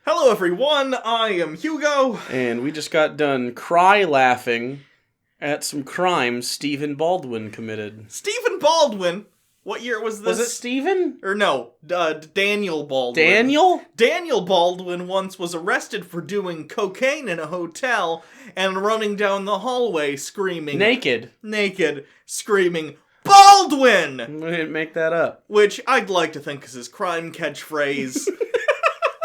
Hello everyone, I am Hugo. And we just got done laughing at some crimes Stephen Baldwin committed. Stephen Baldwin? What year was this? Was it Stephen? Or no, Daniel Baldwin. Daniel? Daniel Baldwin once was arrested for doing cocaine in a hotel and running down the hallway screaming... Naked, screaming, Baldwin! We didn't make that up. Which I'd like to think is his crime catchbaldwin.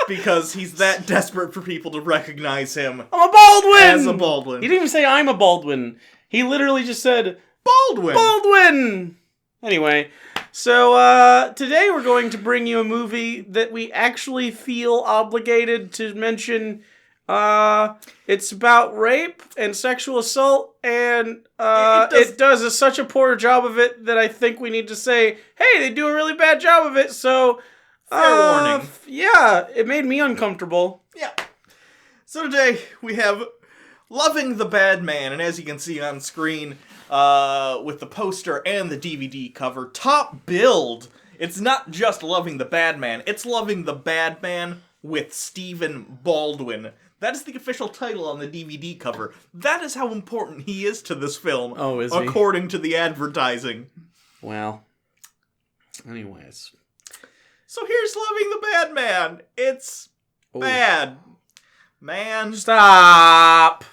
Because he's that desperate for people to recognize him. I'm a Baldwin! As a Baldwin. He didn't even say I'm a Baldwin. He literally just said... Baldwin! Baldwin! Anyway, so today we're going to bring you a movie that we actually feel obligated to mention. It's about rape and sexual assault, and it does such a poor job of it that I think we need to say, hey, they do a really bad job of it, so... Fair warning. Yeah, it made me uncomfortable. Yeah. So today we have Loving the Bad Man, and as you can see on screen, with the poster and the DVD cover, top billed. It's not just Loving the Bad Man, it's Loving the Bad Man with Stephen Baldwin. That is the official title on the DVD cover. That is how important he is to this film. Oh, is he? According to the advertising. Well, anyways. So here's Loving the Bad Man. It's bad. Man. Stop!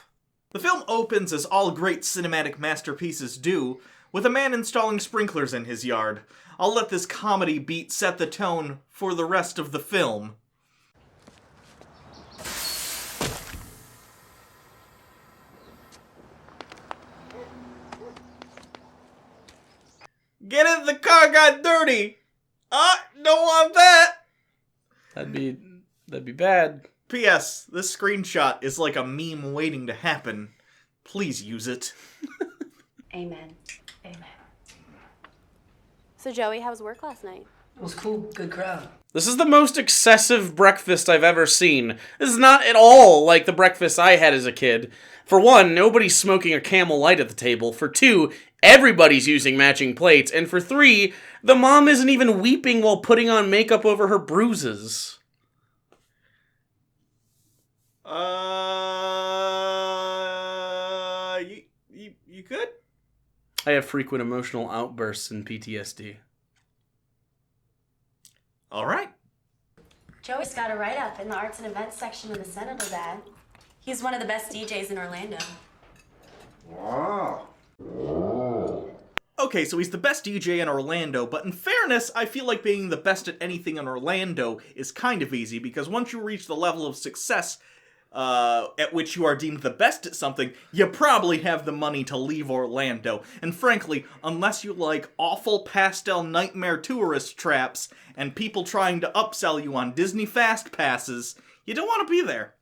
The film opens as all great cinematic masterpieces do, with a man installing sprinklers in his yard. I'll let this comedy beat set the tone for the rest of the film. Get it, the car got dirty! Don't want that! That'd be bad. P.S. This screenshot is like a meme waiting to happen. Please use it. Amen. Amen. So Joey, how was work last night? It was cool. Good crowd. This is the most excessive breakfast I've ever seen. This is not at all like the breakfast I had as a kid. For one, nobody's smoking a Camel Light at the table. For two, everybody's using matching plates. And for three, the mom isn't even weeping while putting on makeup over her bruises. You good? I have frequent emotional outbursts and PTSD. Alright. Joey's got a write-up in the arts and events section of the Sentinel, Dad. He's one of the best DJs in Orlando. Wow. Okay, so he's the best DJ in Orlando, but in fairness, I feel like being the best at anything in Orlando is kind of easy, because once you reach the level of success at which you are deemed the best at something, you probably have the money to leave Orlando. And frankly, unless you like awful pastel nightmare tourist traps and people trying to upsell you on Disney Fast Passes, you don't want to be there.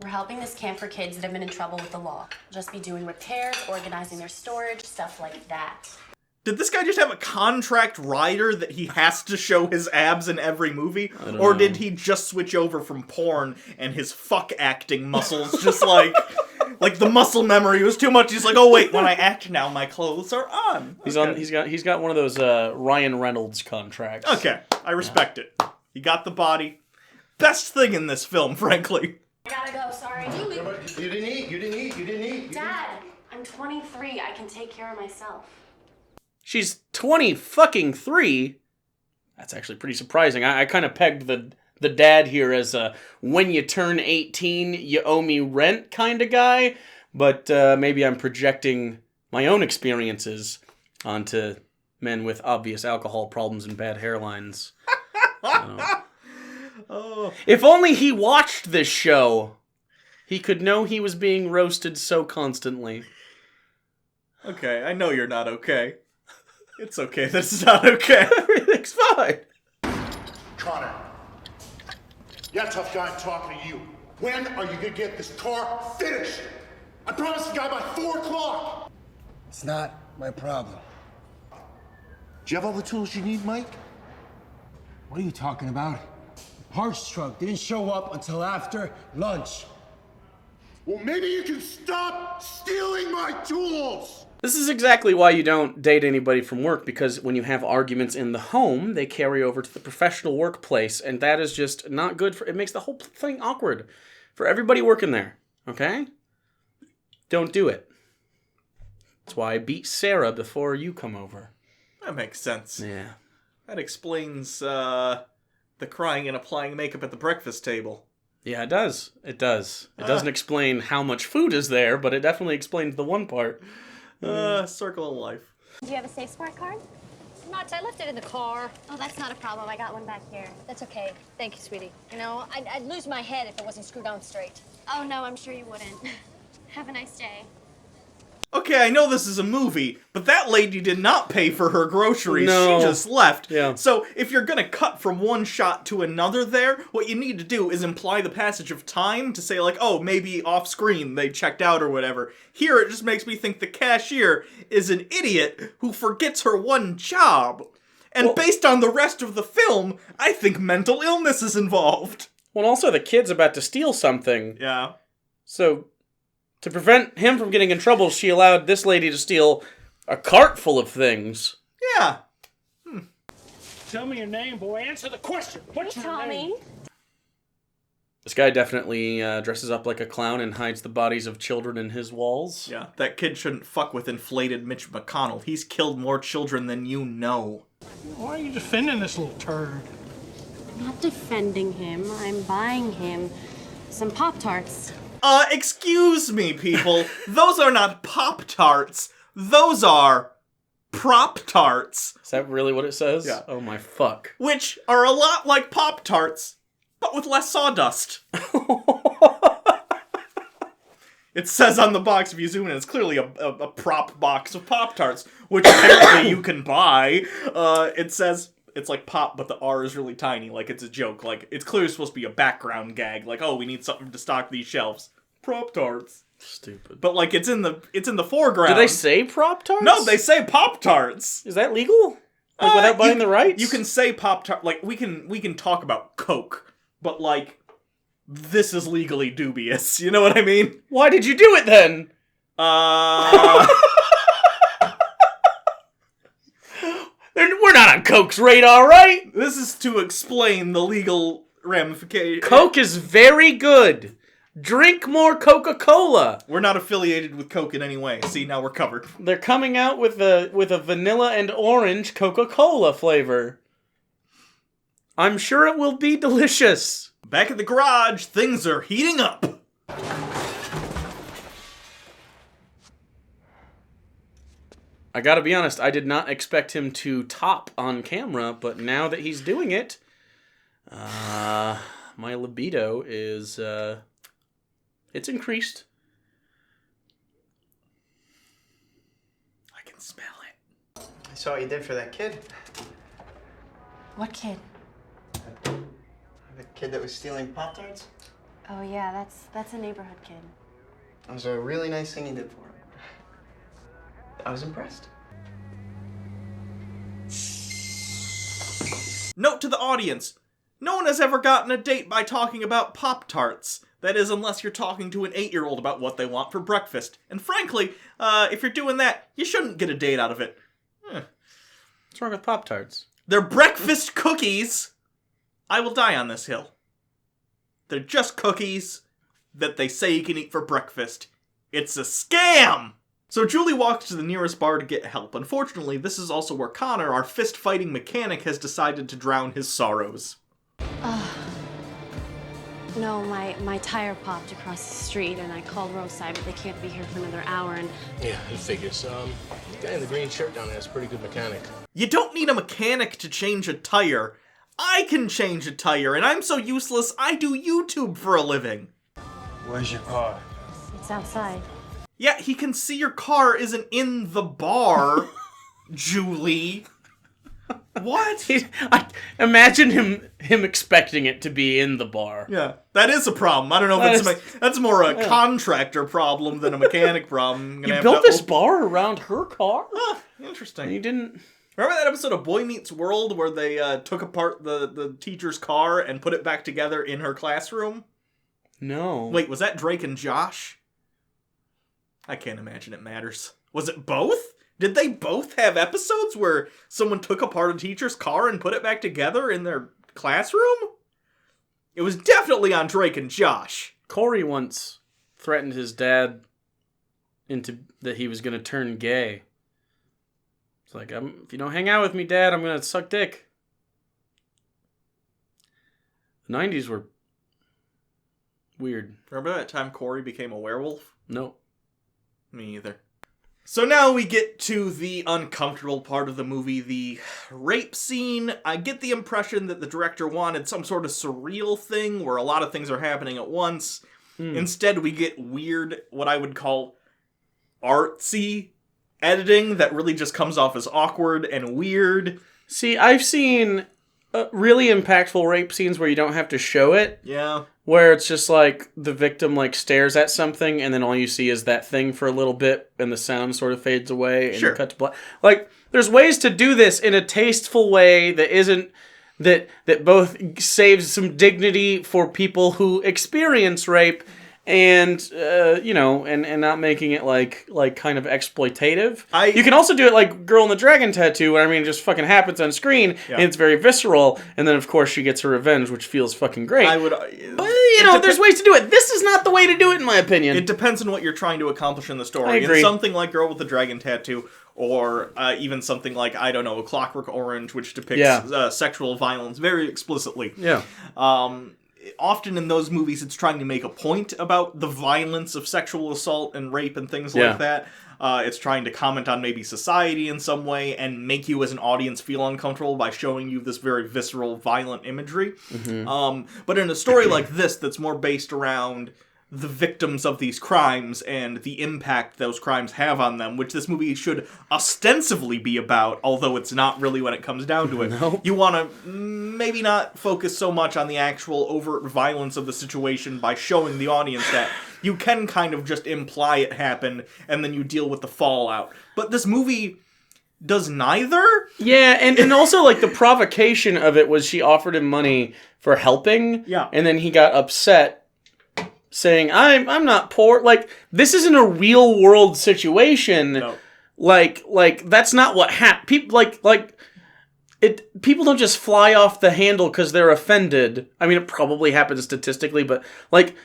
We're helping this camp for kids that have been in trouble with the law. Just be doing repairs, organizing their storage, stuff like that. Did this guy just have a contract rider that he has to show his abs in every movie? Or did he just switch over from porn and his fuck acting muscles just like the muscle memory was too much? He's like, oh wait, when I act now, my clothes are on. Okay. He's got one of those Ryan Reynolds contracts. Okay, I respect it. He got the body. Best thing in this film, frankly. I gotta go, sorry. You didn't eat. Dad, I'm 23. I can take care of myself. She's 23. That's actually pretty surprising. I kind of pegged the dad here as a when you turn 18, you owe me rent kind of guy. But maybe I'm projecting my own experiences onto men with obvious alcohol problems and bad hairlines. Oh. If only he watched this show, he could know he was being roasted so constantly. Okay, I know you're not okay. It's okay, this is not okay. Everything's fine. Connor. Yeah, tough guy, I'm talking to you. When are you gonna get this car finished? I promised the guy by 4 o'clock. It's not my problem. Do you have all the tools you need, Mike? What are you talking about? The parts truck didn't show up until after lunch. Well, maybe you can stop stealing my tools. This is exactly why you don't date anybody from work, because when you have arguments in the home, they carry over to the professional workplace, and that is just not good for... It makes the whole thing awkward for everybody working there, okay? Don't do it. That's why I beat Sarah before you come over. That makes sense. Yeah. That explains the crying and applying makeup at the breakfast table. Yeah, it does. It does. It doesn't explain how much food is there, but it definitely explains the one part. Circle of life. Do you have a Safe Smart card? Nuts, I left it in the car. Oh, that's not a problem. I got one back here. That's okay. Thank you, sweetie. You know, I'd lose my head if it wasn't screwed on straight. Oh, no, I'm sure you wouldn't. Have a nice day. Okay, I know this is a movie, but that lady did not pay for her groceries. No. She just left. Yeah. So if you're gonna cut from one shot to another there, what you need to do is imply the passage of time to say, like, oh, maybe off-screen they checked out or whatever. Here, it just makes me think the cashier is an idiot who forgets her one job. And based on the rest of the film, I think mental illness is involved. Well, also the kid's about to steal something. Yeah. So, to prevent him from getting in trouble, she allowed this lady to steal a cart full of things. Yeah. Tell me your name, boy. Answer the question. What's your name? Tommy. This guy definitely dresses up like a clown and hides the bodies of children in his walls. Yeah, that kid shouldn't fuck with inflated Mitch McConnell. He's killed more children than you know. Why are you defending this little turd? I'm not defending him. I'm buying him some Pop-Tarts. Excuse me, people. Those are not Pop-Tarts. Those are prop-tarts. Is that really what it says? Yeah. Oh my fuck. Which are a lot like Pop-Tarts, but with less sawdust. It says on the box, if you zoom in, it's clearly a prop box of Pop-Tarts, which apparently you can buy. It says it's like pop, but the R is really tiny, like it's a joke. Like, it's clearly supposed to be a background gag, like, oh, we need something to stock these shelves. Prop-Tarts. Stupid. But, like, it's in the foreground. Do they say Prop-Tarts? No, they say Pop-Tarts. Is that legal? Like, without buying the rights? You can say Pop-Tart, like, we can talk about Coke, but, like, this is legally dubious, you know what I mean? Why did you do it then? We're not on Coke's radar, right? This is to explain the legal ramifications. Coke is very good. Drink more Coca-Cola. We're not affiliated with Coke in any way. See, now we're covered. They're coming out with a vanilla and orange Coca-Cola flavor. I'm sure it will be delicious. Back at the garage, things are heating up. I gotta be honest, I did not expect him to top on camera, but now that he's doing it, my libido is, it's increased. I can smell it. I saw what you did for that kid. What kid? The kid that was stealing Pop-Tarts. Oh yeah, that's a neighborhood kid. It was a really nice thing you did for him. I was impressed. Note to the audience. No one has ever gotten a date by talking about Pop-Tarts. That is, unless you're talking to an 8-year-old about what they want for breakfast. And frankly, if you're doing that, you shouldn't get a date out of it. What's wrong with Pop-Tarts? They're breakfast cookies. I will die on this hill. They're just cookies that they say you can eat for breakfast. It's a scam! So Julie walks to the nearest bar to get help. Unfortunately, this is also where Connor, our fist-fighting mechanic, has decided to drown his sorrows. No, my tire popped across the street, and I called roadside, but they can't be here for another hour, and... Yeah, it figures. The guy in the green shirt down there is a pretty good mechanic. You don't need a mechanic to change a tire. I can change a tire, and I'm so useless, I do YouTube for a living. Where's your car? It's outside. Yeah, he can see your car isn't in the bar, Julie. What? I imagine him expecting it to be in the bar. Yeah, that is a problem. I don't know if that's more a contractor problem than a mechanic problem. You built this bar around her car? Interesting. And you didn't... Remember that episode of Boy Meets World where they took apart the teacher's car and put it back together in her classroom? No. Wait, was that Drake and Josh? I can't imagine it matters. Was it both? Did they both have episodes where someone took apart a teacher's car and put it back together in their classroom? It was definitely on Drake and Josh. Corey once threatened his dad into that he was going to turn gay. It's like, if you don't hang out with me, Dad, I'm going to suck dick. The 90s were weird. Remember that time Corey became a werewolf? No. Me either. So now we get to the uncomfortable part of the movie, the rape scene. I get the impression that the director wanted some sort of surreal thing where a lot of things are happening at once. Instead, we get weird, what I would call artsy editing that really just comes off as awkward and weird. See, I've seen really impactful rape scenes where you don't have to show it. Yeah. Where it's just like the victim like stares at something and then all you see is that thing for a little bit and the sound sort of fades away and you cut to black. Like, there's ways to do this in a tasteful way that isn't that both saves some dignity for people who experience rape and and not making it like kind of exploitative. You can also do it like Girl in the Dragon Tattoo, where it just fucking happens on screen and it's very visceral, and then of course she gets her revenge, which feels fucking great. But there's ways to do it. This is not the way to do it, in my opinion. It depends on what you're trying to accomplish in the story. I agree. In something like Girl with the Dragon Tattoo, or even something like, I don't know, A Clockwork Orange, which depicts sexual violence very explicitly. Yeah. Often in those movies, it's trying to make a point about the violence of sexual assault and rape and things like that. It's trying to comment on maybe society in some way and make you as an audience feel uncomfortable by showing you this very visceral, violent imagery. But in a story like this that's more based around the victims of these crimes and the impact those crimes have on them, which this movie should ostensibly be about, although it's not really when it comes down to it. No. You want to maybe not focus so much on the actual overt violence of the situation by showing the audience that. You can kind of just imply it happened, and then you deal with the fallout. But this movie does neither. Yeah, and also, like, the provocation of it was she offered him money for helping, and then he got upset, saying, I'm not poor. Like, this isn't a real-world situation. No. Like, that's not what happened. People don't just fly off the handle because they're offended. I mean, it probably happens statistically, but, like,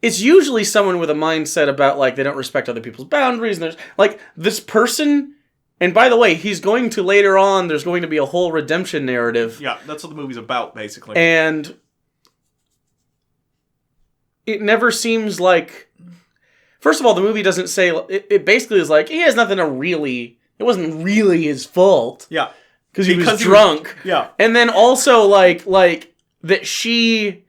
it's usually someone with a mindset about, like, they don't respect other people's boundaries, and there's, like, this person, and by the way, he's going to later on, there's going to be a whole redemption narrative. Yeah, that's what the movie's about, basically. And it never seems like, first of all, the movie doesn't say, it basically is like, he has nothing to really, it wasn't really his fault. Yeah. Because he was drunk. Yeah. And then also, like, that she's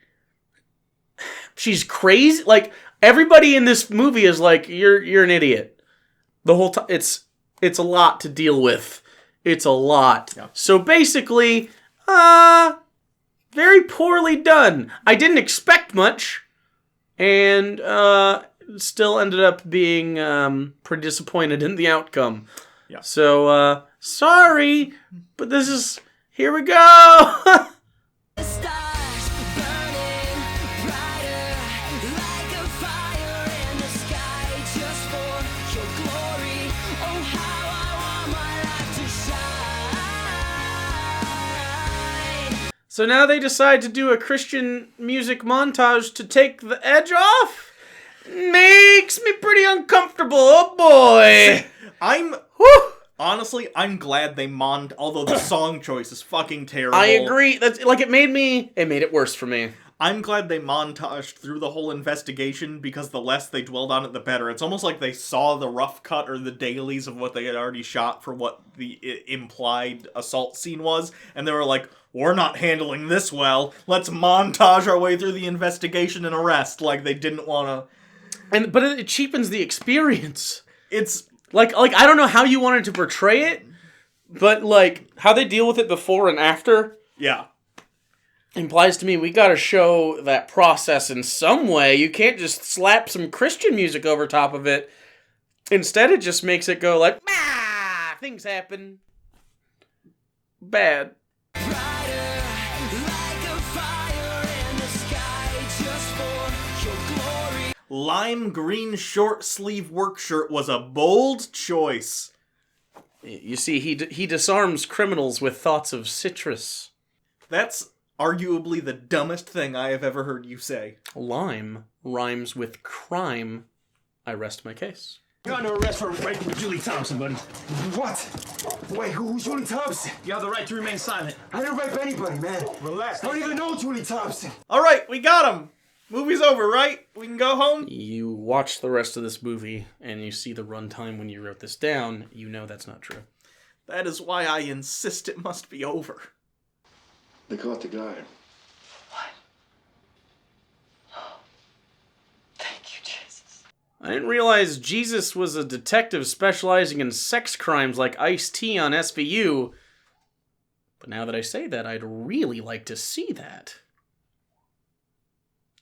crazy. Like, everybody in this movie is like, you're an idiot. The whole time. It's a lot to deal with. It's a lot. Yeah. So basically, very poorly done. I didn't expect much, and still ended up being pretty disappointed in the outcome. Yeah. So, sorry, but this is, here we go! So now they decide to do a Christian music montage to take the edge off? Makes me pretty uncomfortable, oh boy! Honestly, I'm glad they although the song choice is fucking terrible. I agree. That's like, it made it worse for me. I'm glad they montaged through the whole investigation, because the less they dwelled on it, the better. It's almost like they saw the rough cut or the dailies of what they had already shot for what the implied assault scene was, and they were like, we're not handling this well. Let's montage our way through the investigation and arrest. Like, they didn't want to. But it cheapens the experience. It's like I don't know how you wanted to portray it, but like how they deal with it before and after. Yeah. Implies to me we gotta show that process in some way. You can't just slap some Christian music over top of it. Instead, it just makes it go like, things happen. Bad. lime green short sleeve work shirt was a bold choice. You see, he disarms criminals with thoughts of citrus. That's arguably the dumbest thing I have ever heard you say. Lime rhymes with crime. I rest my case. You're under arrest for raping Julie Thompson, buddy. What? Wait, who's Julie Thompson? You have the right to remain silent. I didn't rape anybody, man. Relax. I don't even know Julie Thompson. Alright, we got him! Movie's over, right? We can go home? You watch the rest of this movie, and you see the runtime when you wrote this down, you know that's not true. That is why I insist it must be over. They caught the guy. I didn't realize Jesus was a detective specializing in sex crimes like Ice-T on SVU. But now that I say that, I'd really like to see that.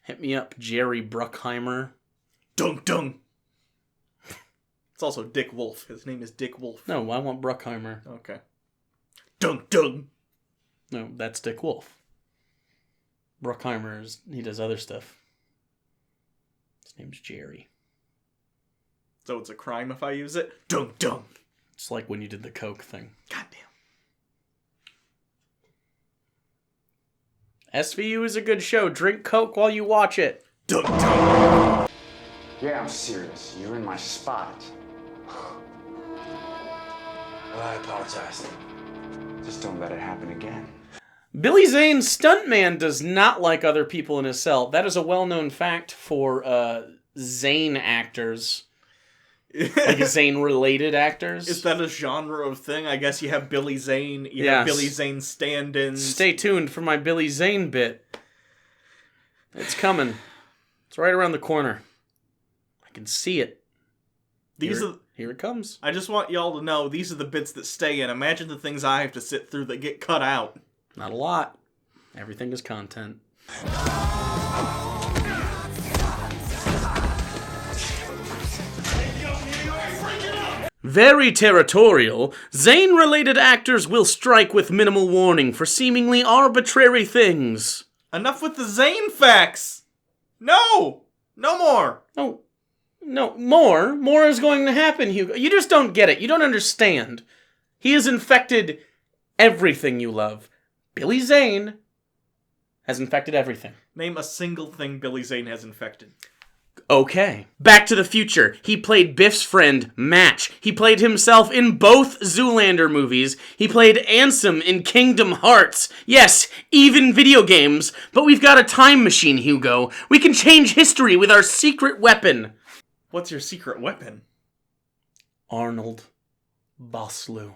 Hit me up, Jerry Bruckheimer. Dunk dunk! It's also Dick Wolf. His name is Dick Wolf. No, I want Bruckheimer. Okay. Dunk dunk! No, that's Dick Wolf. Bruckheimer, he does other stuff. His name's Jerry. So it's a crime if I use it? Dunk dunk! It's like when you did the Coke thing. Goddamn. SVU is a good show. Drink Coke while you watch it. Dunk dunk! Yeah, I'm serious. You're in my spot. Well, I apologize. Just don't let it happen again. Billy Zane's stuntman does not like other people in his cell. That is a well-known fact for Zane actors. Like Zane-related actors. Is that a genre of thing? I guess you have Billy Zane, you have Billy Zane stand-ins. Stay tuned for my Billy Zane bit. It's coming. It's right around the corner. I can see it. Here it comes. I just want y'all to know, these are the bits that stay in. Imagine the things I have to sit through that get cut out. Not a lot. Everything is content. Very territorial, Zane-related actors will strike with minimal warning for seemingly arbitrary things. Enough with the Zane facts! No! No more! No, more? More is going to happen, Hugo. You just don't get it. You don't understand. He has infected everything you love. Billy Zane has infected everything. Name a single thing Billy Zane has infected. Okay. Back to the Future. He played Biff's friend, Match. He played himself in both Zoolander movies. He played Ansem in Kingdom Hearts. Yes, even video games. But we've got a time machine, Hugo. We can change history with our secret weapon. What's your secret weapon? Arnold Vosloo.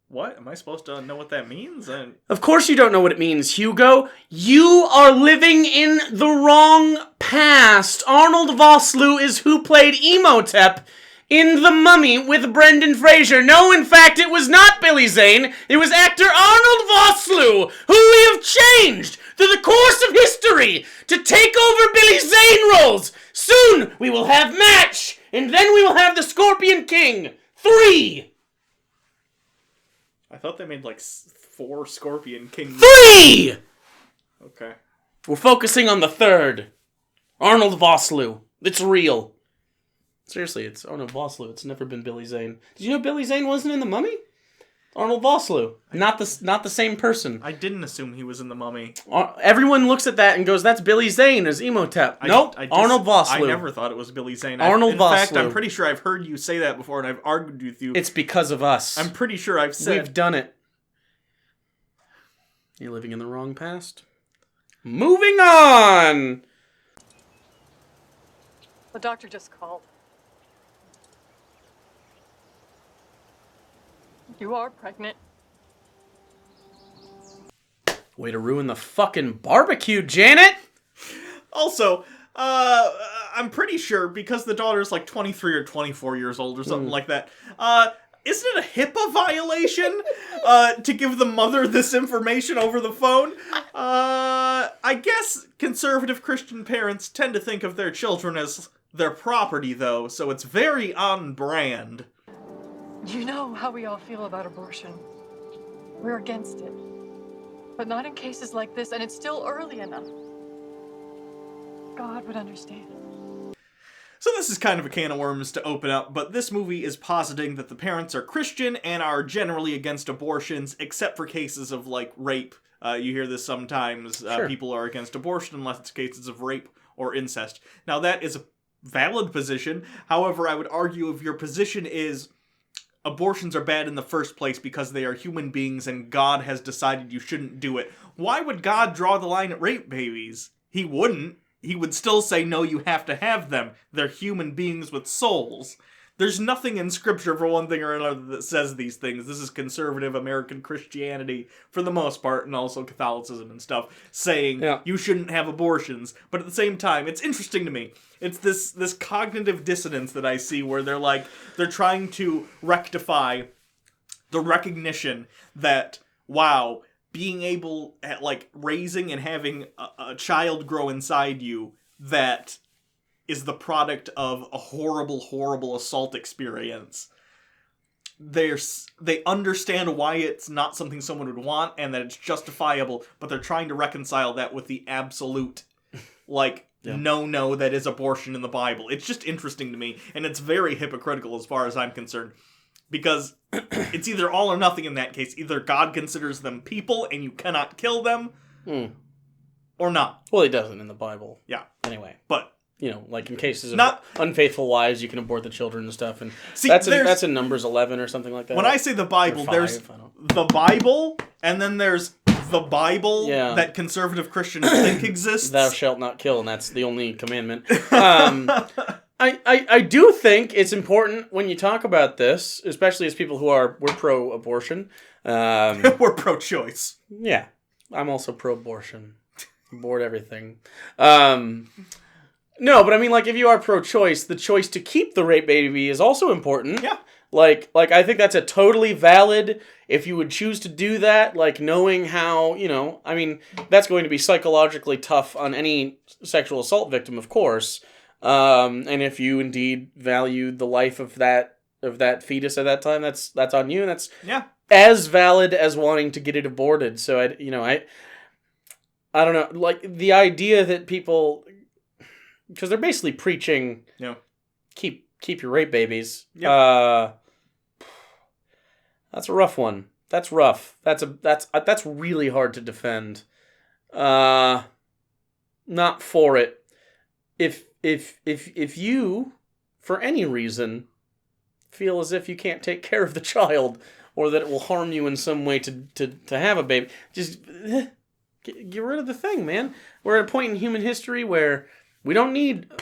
What? Am I supposed to know what that means? Of course you don't know what it means, Hugo. You are living in the wrong past. Arnold Vosloo is who played Imhotep in The Mummy with Brendan Fraser. No, in fact, it was not Billy Zane. It was actor Arnold Vosloo, who we have changed through the course of history to take over Billy Zane roles. Soon we will have Match, and then we will have the Scorpion King. 3. I thought they made like 4 Scorpion King. 3! Okay. We're focusing on the 3rd. Arnold Vosloo. It's real. Seriously, it's Arnold Vosloo. It's never been Billy Zane. Did you know Billy Zane wasn't in The Mummy? Arnold Vosloo. Not the same person. I didn't assume he was in The Mummy. Everyone looks at that and goes, that's Billy Zane as Imhotep. Nope, Arnold Vosloo. I never thought it was Billy Zane. Arnold Vosloo. In fact, I'm pretty sure I've heard you say that before and I've argued with you. It's because of us. I'm pretty sure I've said... We've done it. You're living in the wrong past. Moving on! The doctor just called. You are pregnant. Way to ruin the fucking barbecue, Janet! Also, I'm pretty sure, because the daughter's like 23 or 24 years old or something like that, isn't it a HIPAA violation to give the mother this information over the phone? I guess conservative Christian parents tend to think of their children as their property, though, so it's very on brand. You know how we all feel about abortion. We're against it. But not in cases like this, and it's still early enough. God would understand. So this is kind of a can of worms to open up, but this movie is positing that the parents are Christian and are generally against abortions, except for cases of, like, rape. You hear this sometimes. Sure. People are against abortion unless it's cases of rape or incest. Now, that is a valid position. However, I would argue if your position is abortions are bad in the first place because they are human beings and God has decided you shouldn't do it, why would God draw the line at rape babies? He wouldn't. He would still say, no, you have to have them. They're human beings with souls. There's nothing in Scripture, for one thing or another, that says these things. This is conservative American Christianity, for the most part, and also Catholicism and stuff, saying you shouldn't have abortions. But at the same time, it's interesting to me. It's this cognitive dissonance that I see where they're trying to rectify the recognition that, wow, being able at, like, raising and having a child grow inside you that is the product of a horrible, horrible assault experience. They understand why it's not something someone would want and that it's justifiable, but they're trying to reconcile that with the absolute, like, no that is abortion in the Bible. It's just interesting to me, and it's very hypocritical as far as I'm concerned. Because it's either all or nothing in that case. Either God considers them people and you cannot kill them, or not. Well, he doesn't in the Bible. Yeah. Anyway. But, you know, like in cases of unfaithful wives, you can abort the children and stuff. And see, that's in Numbers 11 or something like that. When I say the Bible, there's the Bible, and then there's the Bible that conservative Christians think exists. Thou shalt not kill, and that's the only commandment. I do think it's important when you talk about this, especially as people who we're pro-abortion. We're pro-choice. Yeah. I'm also pro-abortion. Abort everything. No, but I mean, like, if you are pro-choice, the choice to keep the rape baby is also important. Yeah. Like I think that's a totally valid, if you would choose to do that, like, knowing how, you know, I mean, that's going to be psychologically tough on any sexual assault victim, of course. And if you indeed valued the life of that fetus at that time, that's on you, and that's as valid as wanting to get it aborted. So I don't know, like, the idea that people, because they're basically preaching, keep your rape babies. Yep. That's a rough one. That's rough. That's really hard to defend. Not for it. If you, for any reason, feel as if you can't take care of the child, or that it will harm you in some way to have a baby, just get rid of the thing, man. We're at a point in human history where we don't need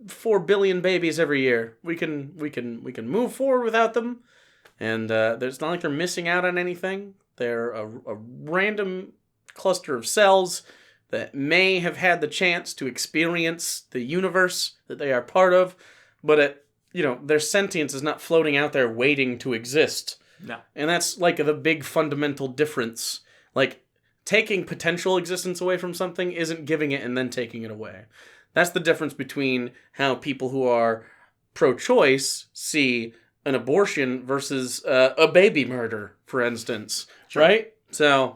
4 billion babies every year. We can move forward without them, and it's not like they're missing out on anything. They're a random cluster of cells that may have had the chance to experience the universe that they are part of, but their sentience is not floating out there waiting to exist. No. And that's, like, the big fundamental difference. Like, taking potential existence away from something isn't giving it and then taking it away. That's the difference between how people who are pro-choice see an abortion versus a baby murder, for instance. Sure. Right? So,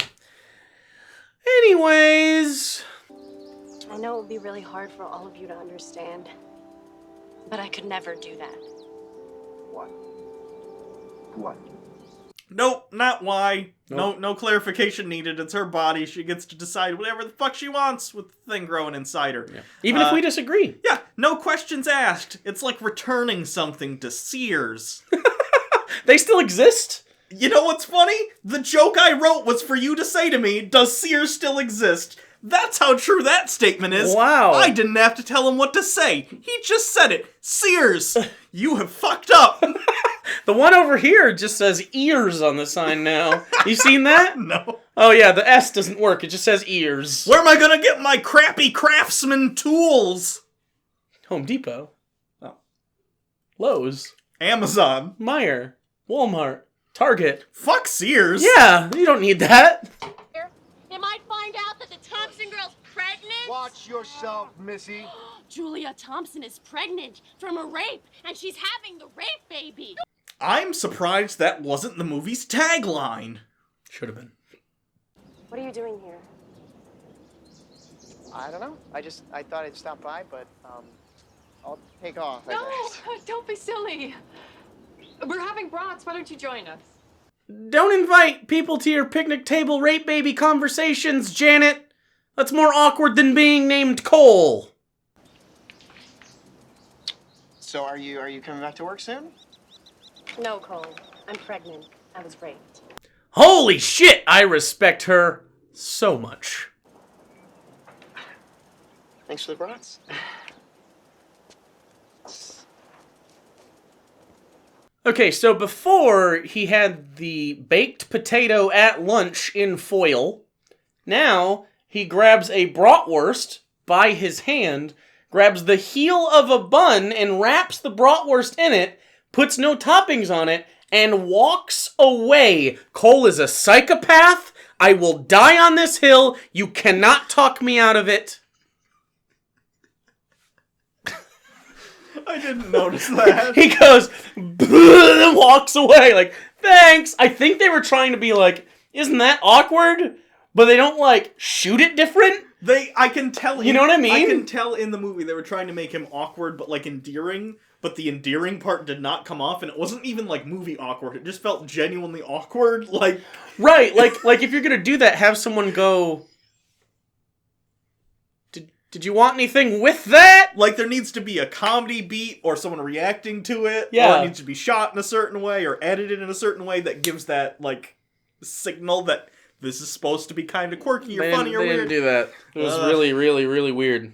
anyways. I know it would be really hard for all of you to understand, but I could never do that. What? What? Nope, not why. Nope. No clarification needed. It's her body. She gets to decide whatever the fuck she wants with the thing growing inside her. Yeah. Even if we disagree. Yeah, no questions asked. It's like returning something to Sears. They still exist? You know what's funny? The joke I wrote was for you to say to me, does Sears still exist? That's how true that statement is. Wow. I didn't have to tell him what to say. He just said it. Sears, you have fucked up. The one over here just says ears on the sign now. You seen that? No. Oh yeah, the S doesn't work. It just says ears. Where am I gonna get my crappy craftsman tools? Home Depot. Oh. Lowe's. Amazon. Meijer. Walmart. Target. Fuck Sears. Yeah, you don't need that. They might find out that the Thompson girl's pregnant. Watch yourself, Missy. Julia Thompson is pregnant from a rape, and she's having the rape baby. I'm surprised that wasn't the movie's tagline. Should have been. What are you doing here? I don't know. I thought I'd stop by, but I'll take off. I No, guess. don't be silly. We're having brats. Why don't you join us? Don't invite people to your picnic table rape baby conversations, Janet. That's more awkward than being named Cole. So are you coming back to work soon? No, Cole. I'm pregnant. I was raped. Holy shit, I respect her so much. Thanks for the brats. Okay, so before he had the baked potato at lunch in foil, now he grabs a bratwurst by his hand, grabs the heel of a bun and wraps the bratwurst in it, puts no toppings on it, and walks away. Cole is a psychopath. I will die on this hill. You cannot talk me out of it. I didn't notice that. He goes, and walks away. Like, thanks. I think they were trying to be like, isn't that awkward? But they don't, like, shoot it different. I can tell. You know what I mean? I can tell in the movie they were trying to make him awkward, but, like, endearing. But the endearing part did not come off, and it wasn't even, like, movie awkward. It just felt genuinely awkward. Like, right. Like if you're going to do that, have someone go, Did you want anything with that? Like, there needs to be a comedy beat or someone reacting to it. Yeah. Or it needs to be shot in a certain way or edited in a certain way that gives that, like, signal that this is supposed to be kind of quirky or funny or they weird. Didn't do that. It was really, really, really weird.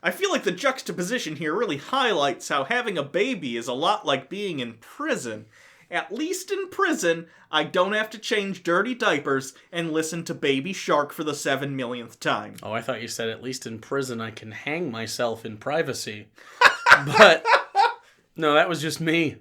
I feel like the juxtaposition here really highlights how having a baby is a lot like being in prison. At least in prison, I don't have to change dirty diapers and listen to Baby Shark for the 7 millionth time. Oh, I thought you said at least in prison I can hang myself in privacy. But, no, that was just me.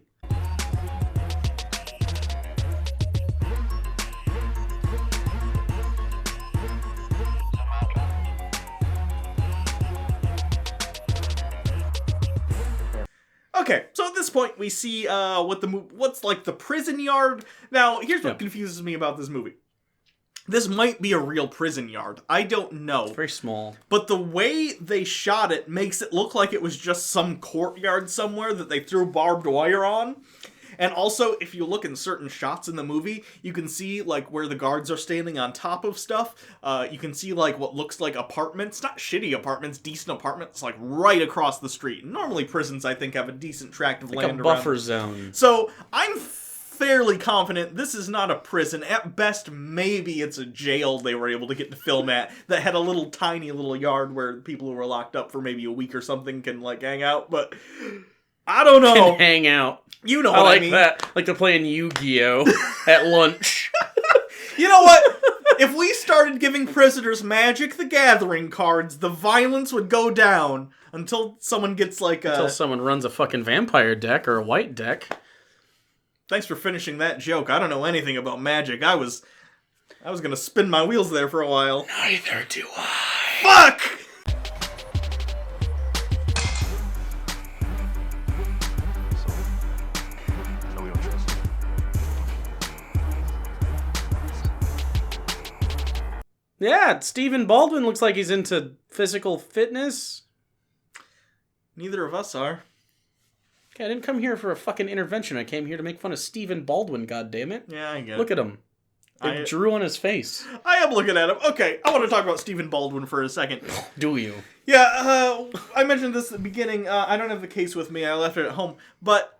Okay, so at this point we see what's like the prison yard. Now, here's what confuses me about this movie. This might be a real prison yard. I don't know. It's very small. But the way they shot it makes it look like it was just some courtyard somewhere that they threw barbed wire on. And also, if you look in certain shots in the movie, you can see, like, where the guards are standing on top of stuff. You can see, like, what looks like apartments. Not shitty apartments, decent apartments, like, right across the street. Normally, prisons, I think, have a decent tract of land around. Like a buffer zone. So, I'm fairly confident this is not a prison. At best, maybe it's a jail they were able to get to film at that had a little tiny little yard where people who were locked up for maybe a week or something can, like, hang out. But I don't know. Can hang out. You know what I mean. That. Like they're playing Yu-Gi-Oh! At lunch. You know what? If we started giving prisoners Magic the Gathering cards, the violence would go down until someone gets like a... Until someone runs a fucking vampire deck or a white deck. Thanks for finishing that joke. I don't know anything about Magic. I was gonna spin my wheels there for a while. Neither do I. Fuck! Yeah, Stephen Baldwin looks like he's into physical fitness. Neither of us are. Okay, I didn't come here for a fucking intervention. I came here to make fun of Stephen Baldwin, goddammit. Yeah, I get it. Look at him. They drew on his face. I am looking at him. Okay, I want to talk about Stephen Baldwin for a second. Do you? Yeah, I mentioned this at the beginning. I don't have the case with me. I left it at home. But,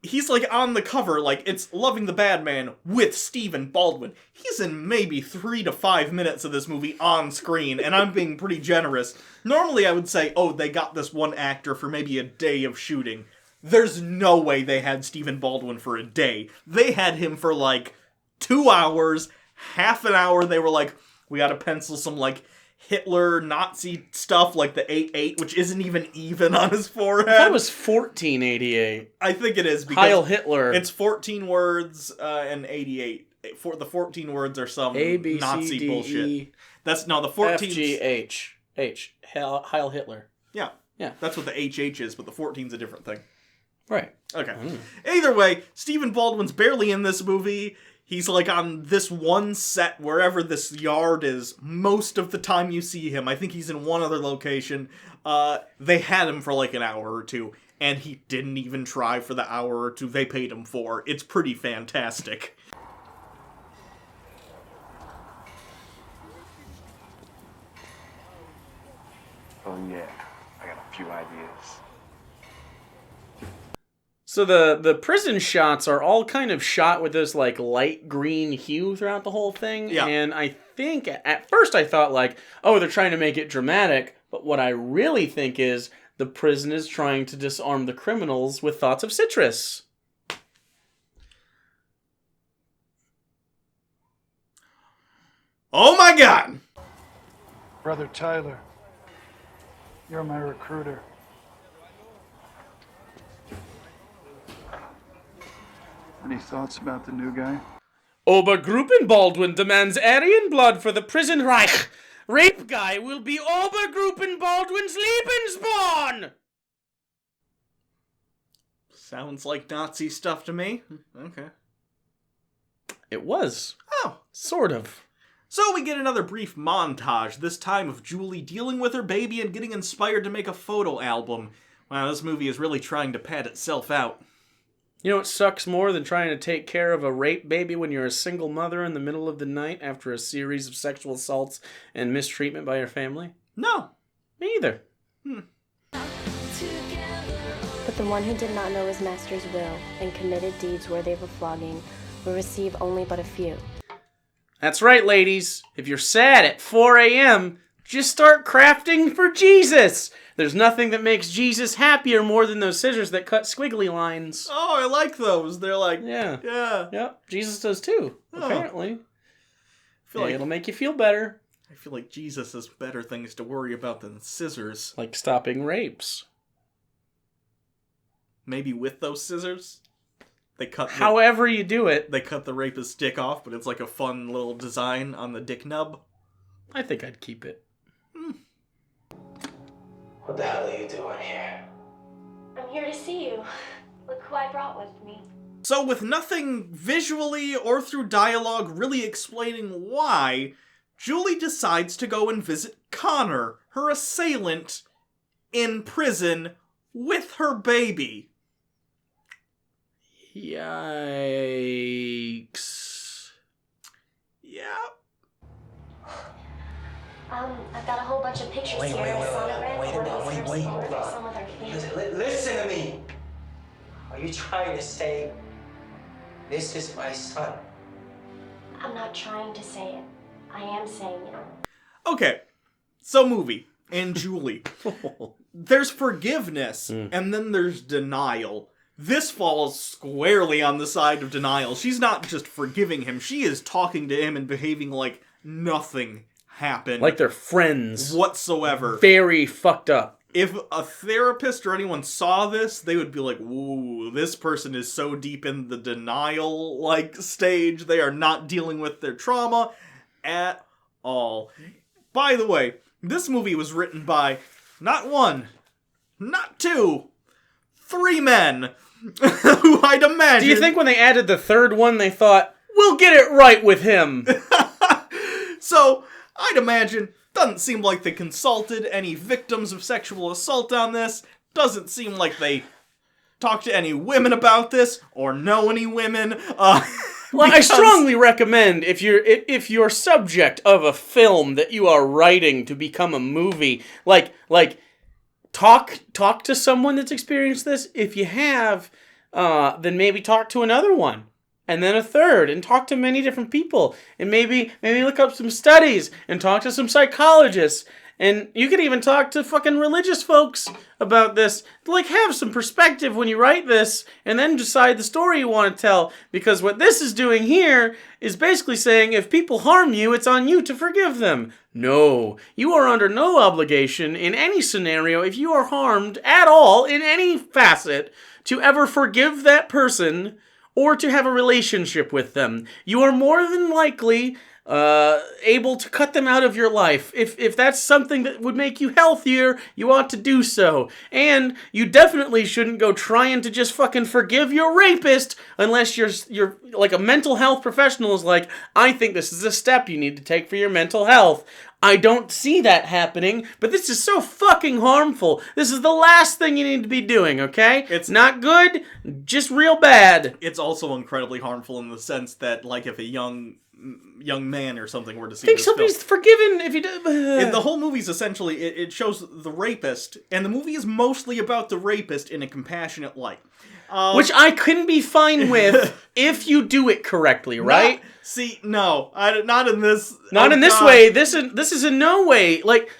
he's, like, on the cover, like, it's Loving the Bad Man with Stephen Baldwin. He's in maybe 3 to 5 minutes of this movie on screen, and I'm being pretty generous. Normally I would say, oh, they got this one actor for maybe a day of shooting. There's no way they had Stephen Baldwin for a day. They had him for, like, 2 hours, half an hour. They were like, we gotta pencil some, like, Hitler, Nazi stuff, like the 8-8, which isn't even on his forehead. That was 1488. I think it is. Because Heil Hitler. It's 14 words and 88. For the 14 words are some A, B, Nazi C, D, bullshit. E, That's, no, the 14... F, G, H. H. Heil Hitler. Yeah. Yeah. That's what the HH is, but the 14's a different thing. Right. Okay. Either way, Stephen Baldwin's barely in this movie. He's like on this one set wherever this yard is most of the time you see him. I think he's in one other location. They had him for like an hour or two, and he didn't even try for the hour or two they paid him for. It's pretty fantastic. Oh yeah, I got a few ideas. So the prison shots are all kind of shot with this like light green hue throughout the whole thing. Yeah. And I think at first I thought like, oh, they're trying to make it dramatic. But what I really think is the prison is trying to disarm the criminals with thoughts of citrus. Oh my god! Brother Tyler, you're my recruiter. Any thoughts about the new guy? Obergruppen Baldwin demands Aryan blood for the prison Reich. Rape guy will be Obergruppen Baldwin's Lebensspawn! Sounds like Nazi stuff to me. Okay. It was. Oh. Sort of. So we get another brief montage, this time of Julie dealing with her baby and getting inspired to make a photo album. Wow, this movie is really trying to pad itself out. You know what sucks more than trying to take care of a rape baby when you're a single mother in the middle of the night after a series of sexual assaults and mistreatment by your family? No. Me either. But the one who did not know his master's will and committed deeds worthy of a flogging will receive only but a few. That's right, ladies. If you're sad at 4 a.m., just start crafting for Jesus. There's nothing that makes Jesus happier more than those scissors that cut squiggly lines. Oh, I like those. They're like, Yeah. yeah. Yep, Jesus does too, Oh. apparently. I feel like It'll make you feel better. I feel like Jesus has better things to worry about than scissors. Like stopping rapes. Maybe with those scissors? They cut However you do it. They cut the rapist's dick off, but it's like a fun little design on the dick nub. I think I'd keep it. What the hell are you doing here? I'm here to see you. Look who I brought with me. So with nothing visually or through dialogue really explaining why, Julie decides to go and visit Connor, her assailant, in prison with her baby. Yikes. Yeah. I've got a whole bunch of pictures here. Wait a minute. Listen to me. Are you trying to say this is my son? I'm not trying to say it. I am saying it. Okay, so movie and Julie. There's forgiveness, and then there's denial. This falls squarely on the side of denial. She's not just forgiving him, she is talking to him and behaving like nothing happened. Like they're friends. Whatsoever. Very fucked up. If a therapist or anyone saw this, they would be like, ooh, this person is so deep in the denial, like, stage. They are not dealing with their trauma at all. By the way, this movie was written by not one, not two, 3 men. Who I'd imagine... Do you think when they added the third one, they thought, we'll get it right with him? So, I'd imagine, doesn't seem like they consulted any victims of sexual assault on this. Doesn't seem like they talked to any women about this, or know any women. Well, I strongly recommend if you're subject of a film that you are writing to become a movie, like talk to someone that's experienced this. If you have, then maybe talk to another one, and then a third, and talk to many different people, and maybe look up some studies and talk to some psychologists. And you could even talk to fucking religious folks about this. Like, have some perspective when you write this, and then decide the story you want to tell. Because what this is doing here is basically saying, if people harm you, it's on you to forgive them. No, you are under no obligation in any scenario, if you are harmed at all, in any facet, to ever forgive that person or to have a relationship with them. You are more than likely able to cut them out of your life. If that's something that would make you healthier, you ought to do so. And you definitely shouldn't go trying to just fucking forgive your rapist unless you're like a mental health professional is like, I think this is a step you need to take for your mental health. I don't see that happening, but this is so fucking harmful. This is the last thing you need to be doing, okay? It's not good, just real bad. It's also incredibly harmful in the sense that, like, if a young man or something were to see I think this somebody's film, forgiven if you do. The whole movie's essentially, it shows the rapist, and the movie is mostly about the rapist in a compassionate light. Which I couldn't be fine with if you do it correctly, right? Not in this. Not in this way. This is in no way like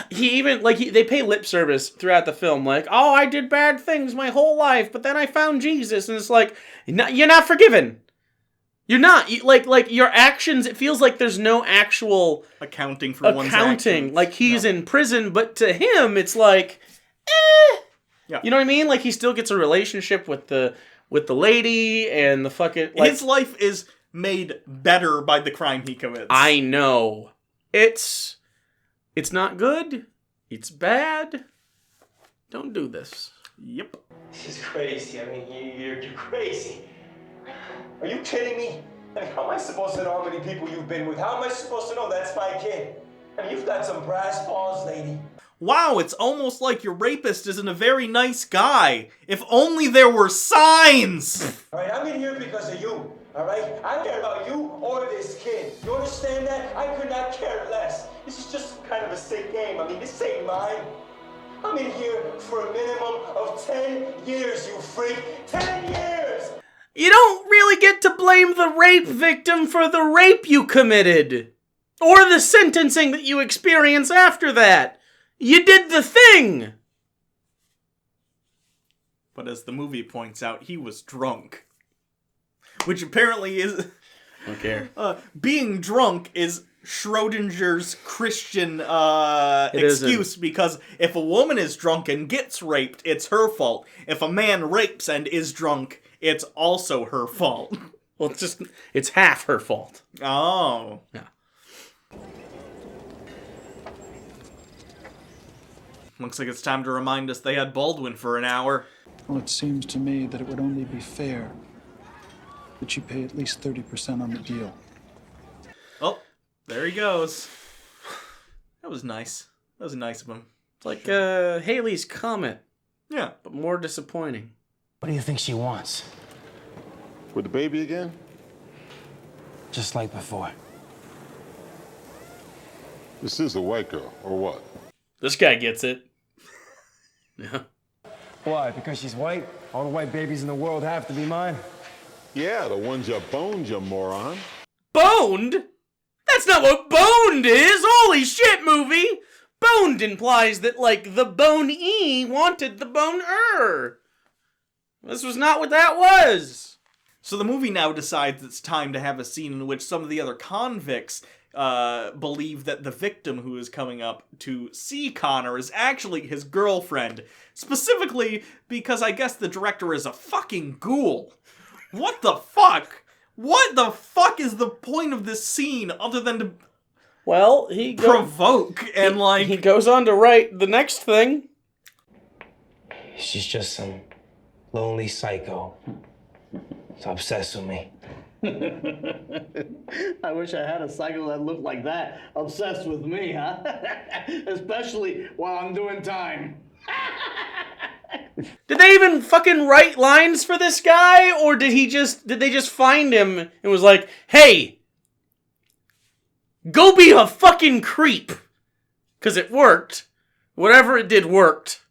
they pay lip service throughout the film, like, oh, I did bad things my whole life, but then I found Jesus, and it's like, you're not forgiven. You're not. Like your actions. It feels like there's no actual accounting for one's actions. Like he's in prison, but to him, it's like, Yeah. You know what I mean? Like he still gets a relationship with the lady and the fucking. Like, his life is made better by the crime he commits. I know. It's not good. It's bad. Don't do this. Yep. This is crazy. I mean, you're crazy. Are you kidding me? I mean, how am I supposed to know how many people you've been with? How am I supposed to know that's my kid? I mean, you've got some brass balls, lady. Wow, it's almost like your rapist isn't a very nice guy. If only there were signs! All right, I'm in here because of you, all right? I don't care about you or this kid. You understand that? I could not care less. This is just kind of a sick game. I mean, this ain't mine. I'm in here for a minimum of 10 years, you freak. 10 years! You don't really get to blame the rape victim for the rape you committed. Or the sentencing that you experience after that. You did the thing! But as the movie points out, he was drunk. Which apparently is... Don't care. Being drunk is Schrodinger's Christian excuse, because if a woman is drunk and gets raped, it's her fault. If a man rapes and is drunk, it's also her fault. Well, it's half her fault. Oh. Yeah. Looks like it's time to remind us they had Baldwin for an hour. Well, it seems to me that it would only be fair that you pay at least 30% on the deal. Oh, there he goes. That was nice. That was nice of him. It's like Halley's Comet. Yeah. But more disappointing. What do you think she wants? With the baby again? Just like before. This is a white girl, or what? This guy gets it. Yeah. Why? Because she's white? All the white babies in the world have to be mine? Yeah, the ones you boned, you moron. Boned? That's not what boned is! Holy shit, movie! Boned implies that, like, the bone-e wanted the bone-er. This was not what that was. So the movie now decides it's time to have a scene in which some of the other convicts believe that the victim who is coming up to see Connor is actually his girlfriend. Specifically because I guess the director is a fucking ghoul. What the fuck? What the fuck is the point of this scene other than to provoke and like... He goes on to write the next thing. She's just some lonely psycho. It's obsessed with me. I wish I had a psycho that looked like that. Obsessed with me, huh? Especially while I'm doing time. Did they even fucking write lines for this guy? Or did they just find him and was like, hey, go be a fucking creep? Because it worked. Whatever it did worked.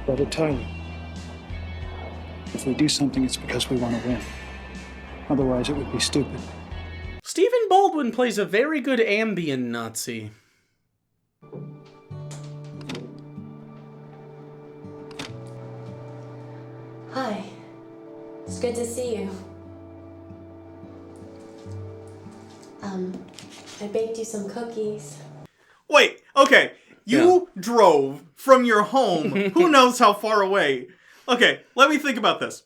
Brother Tyler, if we do something, it's because we want to win. Otherwise, it would be stupid. Stephen Baldwin plays a very good Ambien Nazi. Hi. It's good to see you. I baked you some cookies. Wait, okay. You drove from your home, who knows how far away. Okay, let me think about this.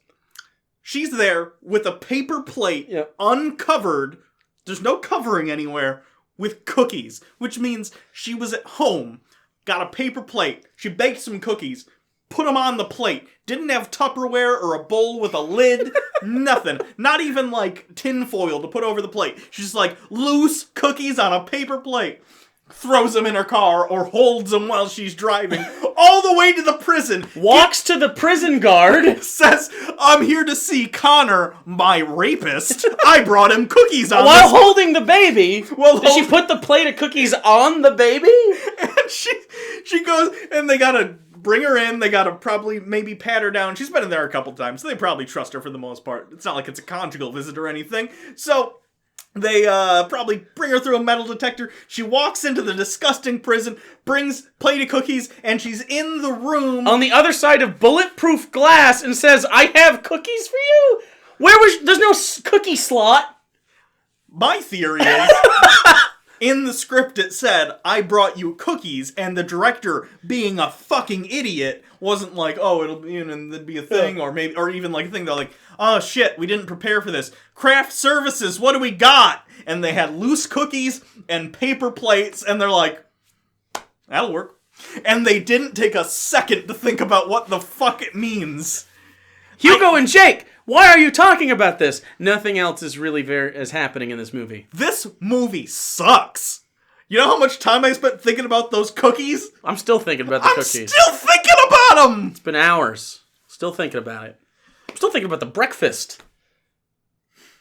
She's there with a paper plate, uncovered, there's no covering anywhere, with cookies, which means she was at home, got a paper plate, she baked some cookies, put them on the plate, didn't have Tupperware or a bowl with a lid, nothing. Not even, like, tin foil to put over the plate. She's just like, loose cookies on a paper plate. Throws them in her car or holds them while she's driving all the way to the prison. Walks to the prison guard. Says, I'm here to see Connor, my rapist. I brought him cookies on While holding the baby. Did she put the plate of cookies on the baby? And she goes, and they gotta bring her in. They gotta probably maybe pat her down. She's been in there a couple times, so they probably trust her for the most part. It's not like it's a conjugal visit or anything. So they probably bring her through a metal detector. She walks into the disgusting prison, brings plate of cookies, and she's in the room on the other side of bulletproof glass and says, I have cookies for you? There's no cookie slot. My theory is, in the script it said, I brought you cookies, and the director, being a fucking idiot, wasn't like, oh, it'll be, and there'd be a thing, or maybe, or even like a thing, they're like, oh shit, we didn't prepare for this. Craft services, what do we got? And they had loose cookies and paper plates, and they're like, that'll work. And they didn't take a second to think about what the fuck it means. Hugo and Jake, why are you talking about this? Nothing else is really is happening in this movie. This movie sucks. You know how much time I spent thinking about those cookies? I'm still thinking about the cookies. I'm still thinking about them! It's been hours. Still thinking about it. I'm still thinking about the breakfast.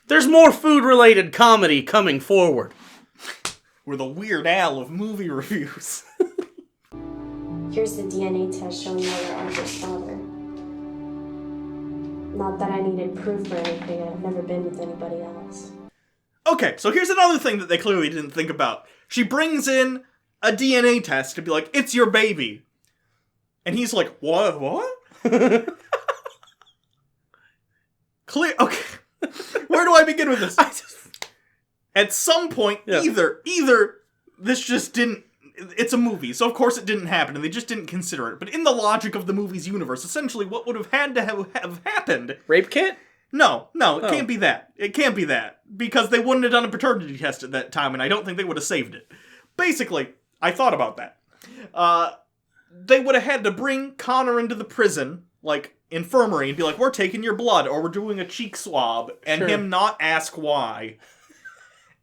There's more food-related comedy coming forward. We're the Weird Al of movie reviews. Here's the DNA test showing you you're Arthur's father. Not that I needed proof or anything. I've never been with anybody else. Okay, so here's another thing that they clearly didn't think about. She brings in a DNA test to be like, it's your baby. And he's like, what? Clear. Okay. Where do I begin with this? At some point, either this just didn't. It's a movie, so of course it didn't happen, and they just didn't consider it. But in the logic of the movie's universe, essentially, what would have had to have happened? Rape kit? No, it can't be that. It can't be that because they wouldn't have done a paternity test at that time, and I don't think they would have saved it. Basically, I thought about that. They would have had to bring Connor into the prison, like, infirmary, and be like, we're taking your blood, or we're doing a cheek swab, and him not ask why.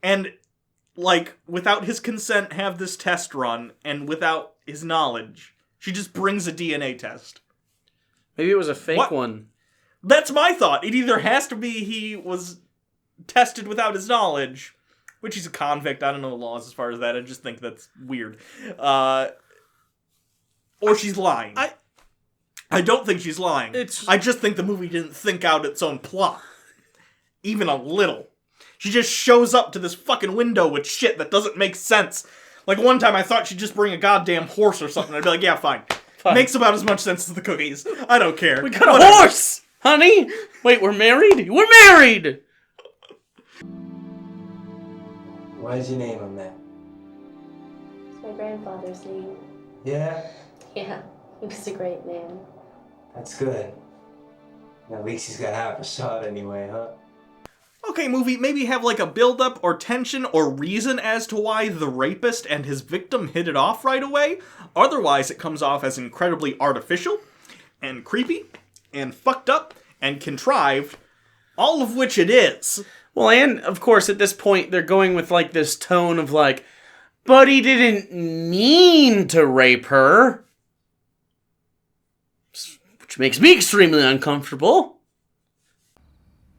And, like, without his consent, have this test run, and without his knowledge. She just brings a DNA test. Maybe it was a fake one. That's my thought. It either has to be he was tested without his knowledge, which he's a convict. I don't know the laws as far as that. I just think that's weird. Or she's lying. I don't think she's lying. I just think the movie didn't think out its own plot. Even a little. She just shows up to this fucking window with shit that doesn't make sense. Like, one time I thought she'd just bring a goddamn horse or something. I'd be like, yeah, fine. Makes about as much sense as the cookies. I don't care. We got a horse! Honey? Wait, we're married? We're married! Why is your name on that? It's my grandfather's name. Yeah? Yeah, he was a great man. That's good. At least he's got half a shot anyway, huh? Okay, movie, maybe have like a build-up or tension or reason as to why the rapist and his victim hit it off right away. Otherwise, it comes off as incredibly artificial and creepy and fucked up and contrived, all of which it is. Well, and, of course, at this point, they're going with, like, this tone of, like, but he didn't mean to rape her. Which makes me extremely uncomfortable.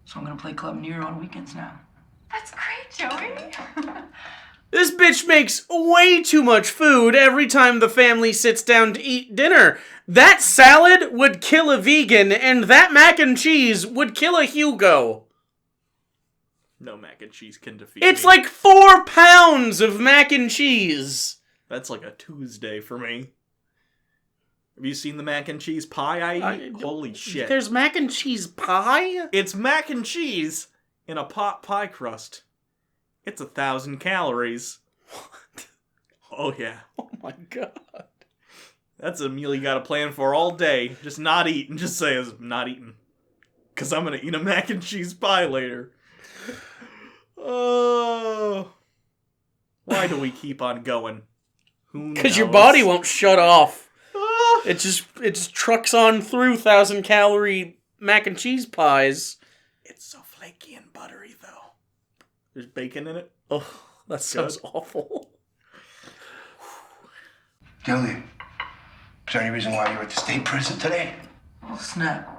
So I'm gonna play Club Near on weekends now. That's great, Joey. This bitch makes way too much food every time the family sits down to eat dinner. That salad would kill a vegan, and that mac and cheese would kill a Hugo. No mac and cheese can defeat It's me. like 4 pounds of mac and cheese. That's like a Tuesday for me. Have you seen the mac and cheese pie I eat? Holy shit. There's mac and cheese pie? It's mac and cheese in a pot pie crust. It's 1,000 calories. What? Oh, yeah. Oh, my God. That's a meal you gotta plan for all day. Just not eat and just say, I'm not eating. Because I'm going to eat a mac and cheese pie later. Oh. Why do we keep on going? Because your body won't shut off. It just trucks on through 1,000-calorie mac and cheese pies. It's so flaky and buttery, though. There's bacon in it. Oh, that sounds awful. Dilly, is there any reason why you're at the state prison today? Oh, snap.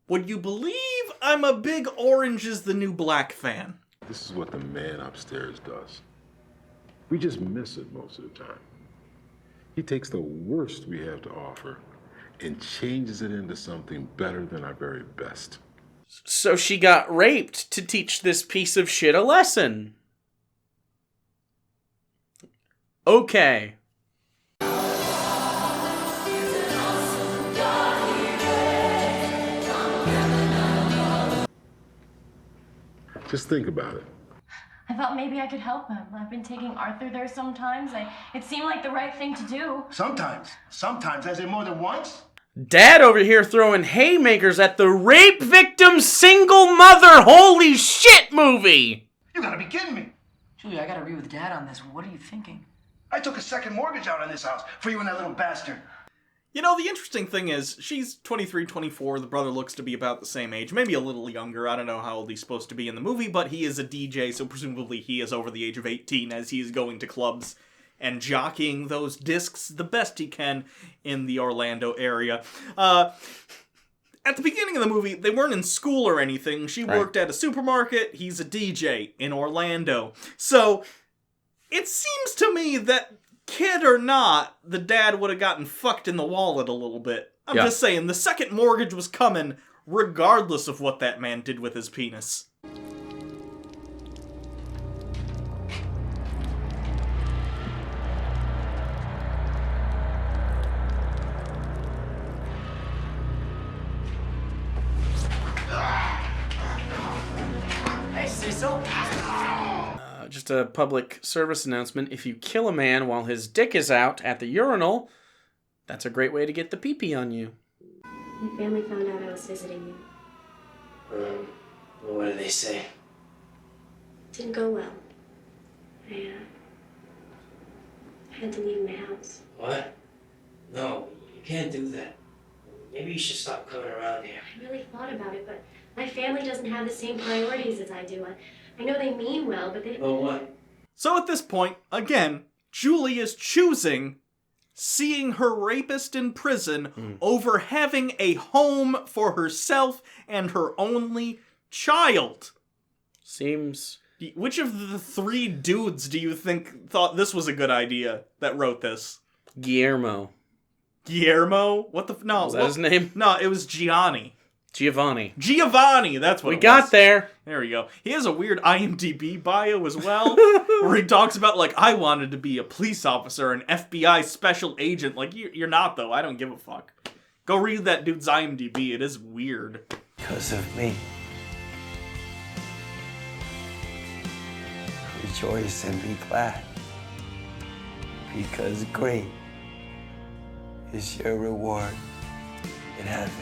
Would you believe I'm a big Orange is the New Black fan? This is what the man upstairs does. We just miss it most of the time. He takes the worst we have to offer and changes it into something better than our very best. So she got raped to teach this piece of shit a lesson. Okay. Just think about it. I thought maybe I could help him. I've been taking Arthur there sometimes. It seemed like the right thing to do. Sometimes. Sometimes, as in more than once? Dad over here throwing haymakers at the rape victim's single mother holy shit movie! You gotta be kidding me. Julie, I gotta agree with Dad on this. What are you thinking? I took a second mortgage out on this house for you and that little bastard. You know, the interesting thing is, she's 23, 24, the brother looks to be about the same age, maybe a little younger, I don't know how old he's supposed to be in the movie, but he is a DJ, so presumably he is over the age of 18 as he is going to clubs and jockeying those discs the best he can in the Orlando area. At the beginning of the movie, they weren't in school or anything, she worked at a supermarket, he's a DJ in Orlando. So, it seems to me that kid or not, the dad would have gotten fucked in the wallet a little bit. I'm just saying, the second mortgage was coming, regardless of what that man did with his penis. Hey, Cecil. Just a public service announcement. If you kill a man while his dick is out at the urinal, that's a great way to get the pee-pee on you. My family found out I was visiting you. What did they say? Didn't go well. I had to leave my house. What? No, you can't do that. Maybe you should stop coming around here. I really thought about it, but my family doesn't have the same priorities as I do. I know they mean well, but they... Oh, what? So at this point, again, Julie is choosing seeing her rapist in prison over having a home for herself and her only child. Seems... Which of the three dudes do you think thought this was a good idea that wrote this? Guillermo. Guillermo? What the... No. Was that his name? No, it was Giovanni, that's what we got there. There we go. He has a weird IMDb bio as well, where he talks about, like, I wanted to be a police officer, an FBI special agent. Like, you're not, though. I don't give a fuck. Go read that dude's IMDb. It is weird. Because of me. Rejoice and be glad. Because great is your reward in heaven.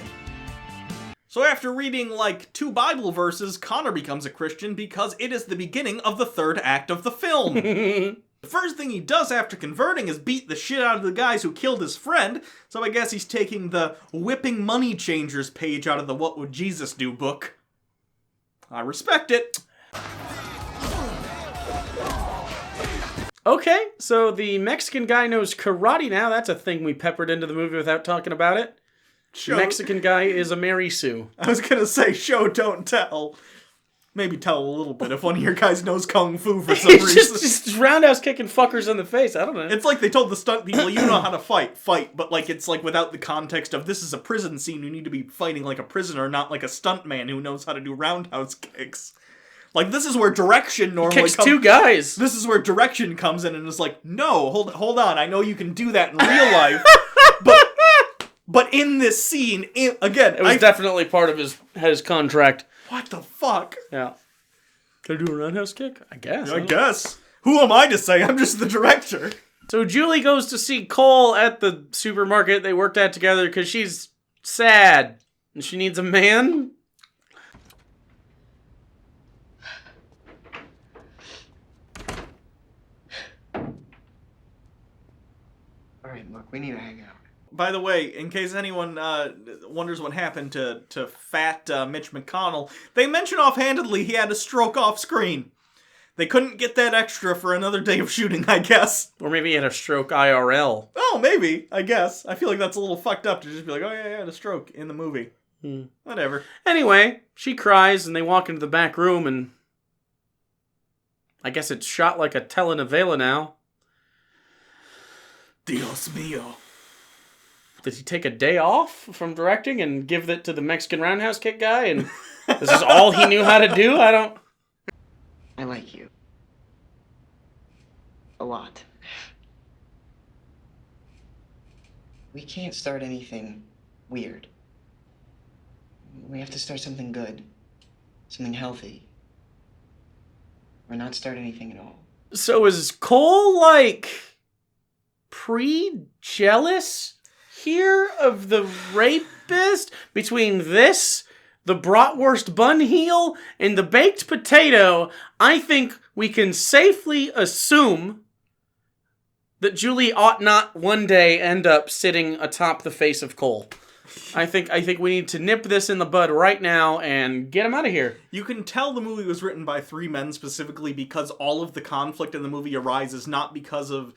So after reading, like, 2 Bible verses, Connor becomes a Christian because it is the beginning of the 3rd act of the film. The first thing he does after converting is beat the shit out of the guys who killed his friend, so I guess he's taking the whipping money changers page out of the What Would Jesus Do book. I respect it. Okay, so the Mexican guy knows karate now. That's a thing we peppered into the movie without talking about it. The Mexican guy is a Mary Sue. I was gonna say, show, don't tell. Maybe tell a little bit if one of your guys knows Kung Fu for some reason. just roundhouse kicking fuckers in the face, I don't know. It's like they told the stunt people, you know how to fight, but like it's like without the context of this is a prison scene, you need to be fighting like a prisoner, not like a stunt man who knows how to do roundhouse kicks. Like, this is where direction normally kicks 2 guys. This is where direction comes in and is like, no, hold on, I know you can do that in real life, but in this scene, again... It was definitely part of his contract. What the fuck? Yeah. Can I do a roundhouse kick? I guess. I guess. Who am I to say? I'm just the director. So Julie goes to see Cole at the supermarket they worked at together because she's sad. And she needs a man? We need to hang out. By the way, in case anyone wonders what happened to fat Mitch McConnell, they mention offhandedly he had a stroke off screen. They couldn't get that extra for another day of shooting, I guess. Or maybe he had a stroke IRL. Oh, maybe, I guess. I feel like that's a little fucked up to just be like, oh yeah, I had a stroke in the movie. Whatever. Anyway, she cries and they walk into the back room and I guess it's shot like a telenovela now. Dios mío. Did he take a day off from directing and give it to the Mexican roundhouse kick guy? And this is all he knew how to do? I like you. A lot. We can't start anything weird. We have to start something good. Something healthy. Or not start anything at all. So is Cole, like, pre-jealous here of the rapist? Between this, the bratwurst bun heel, and the baked potato, I think we can safely assume that Julie ought not one day end up sitting atop the face of Cole. I think we need to nip this in the bud right now and get him out of here. You can tell the movie was written by 3 men specifically because all of the conflict in the movie arises not because of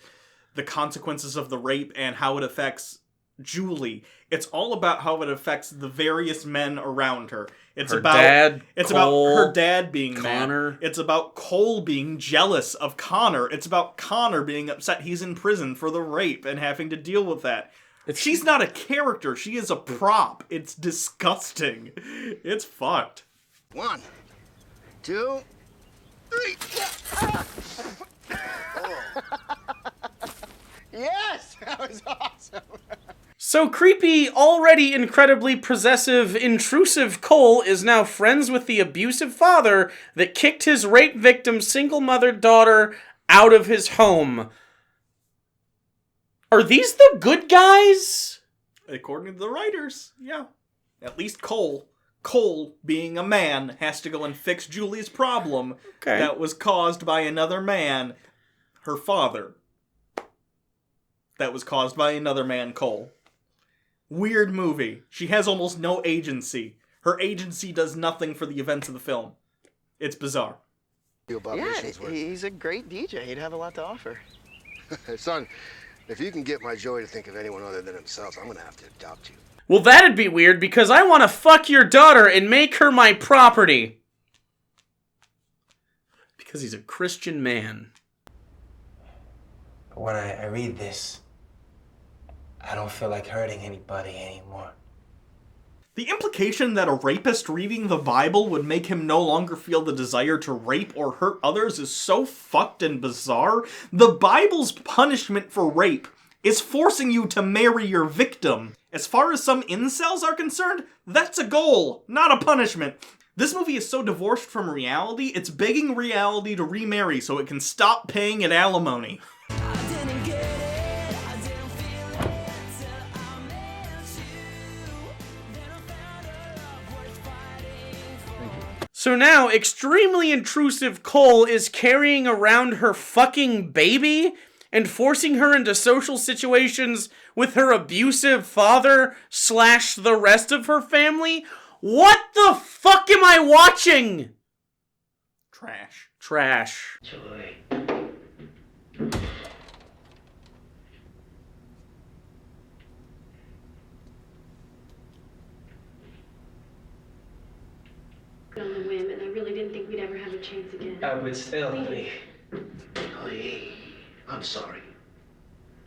the consequences of the rape and how it affects Julie. It's all about how it affects the various men around her. It's about her dad being Connor. mad. It's about Cole being jealous of Connor. It's about Connor being upset he's in prison for the rape and having to deal with that. She's not a character. She is a prop. It's disgusting. It's fucked. 1, 2, 3. Yes! That was awesome! So creepy, already incredibly possessive, intrusive Cole is now friends with the abusive father that kicked his rape victim's single-mothered daughter out of his home. Are these the good guys? According to the writers, yeah. At least Cole. Cole, being a man, has to go and fix Julie's problem that was caused by another man, her father. That was caused by another man, Cole. Weird movie. She has almost no agency. Her agency does nothing for the events of the film. It's bizarre. Yeah, he's a great DJ. He'd have a lot to offer. Son, if you can get my Joey to think of anyone other than himself, I'm gonna have to adopt you. Well, that'd be weird because I want to fuck your daughter and make her my property. Because he's a Christian man. When I read this, I don't feel like hurting anybody anymore. The implication that a rapist reading the Bible would make him no longer feel the desire to rape or hurt others is so fucked and bizarre. The Bible's punishment for rape is forcing you to marry your victim. As far as some incels are concerned, that's a goal, not a punishment. This movie is so divorced from reality, it's begging reality to remarry so it can stop paying it alimony. So now, extremely intrusive Cole is carrying around her fucking baby and forcing her into social situations with her abusive father / the rest of her family? What the fuck am I watching? Trash. Joy. On the whim, and I really didn't think we'd ever have a chance again. But still, honey. Honey, I'm sorry.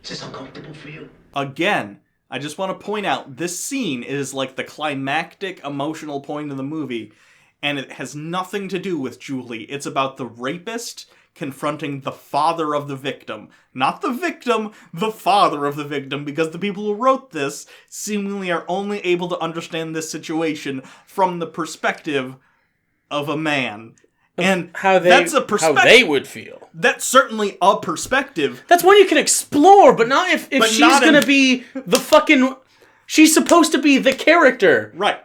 Is this uncomfortable for you? Again, I just want to point out, this scene is like the climactic emotional point of the movie, and it has nothing to do with Julie. It's about the rapist confronting the father of the victim. Not the victim, the father of the victim, because the people who wrote this seemingly are only able to understand this situation from the perspective of a man. And that's a perspective. How they would feel. That's certainly a perspective. That's one you can explore, but not if she's gonna be the fucking... She's supposed to be the character. Right.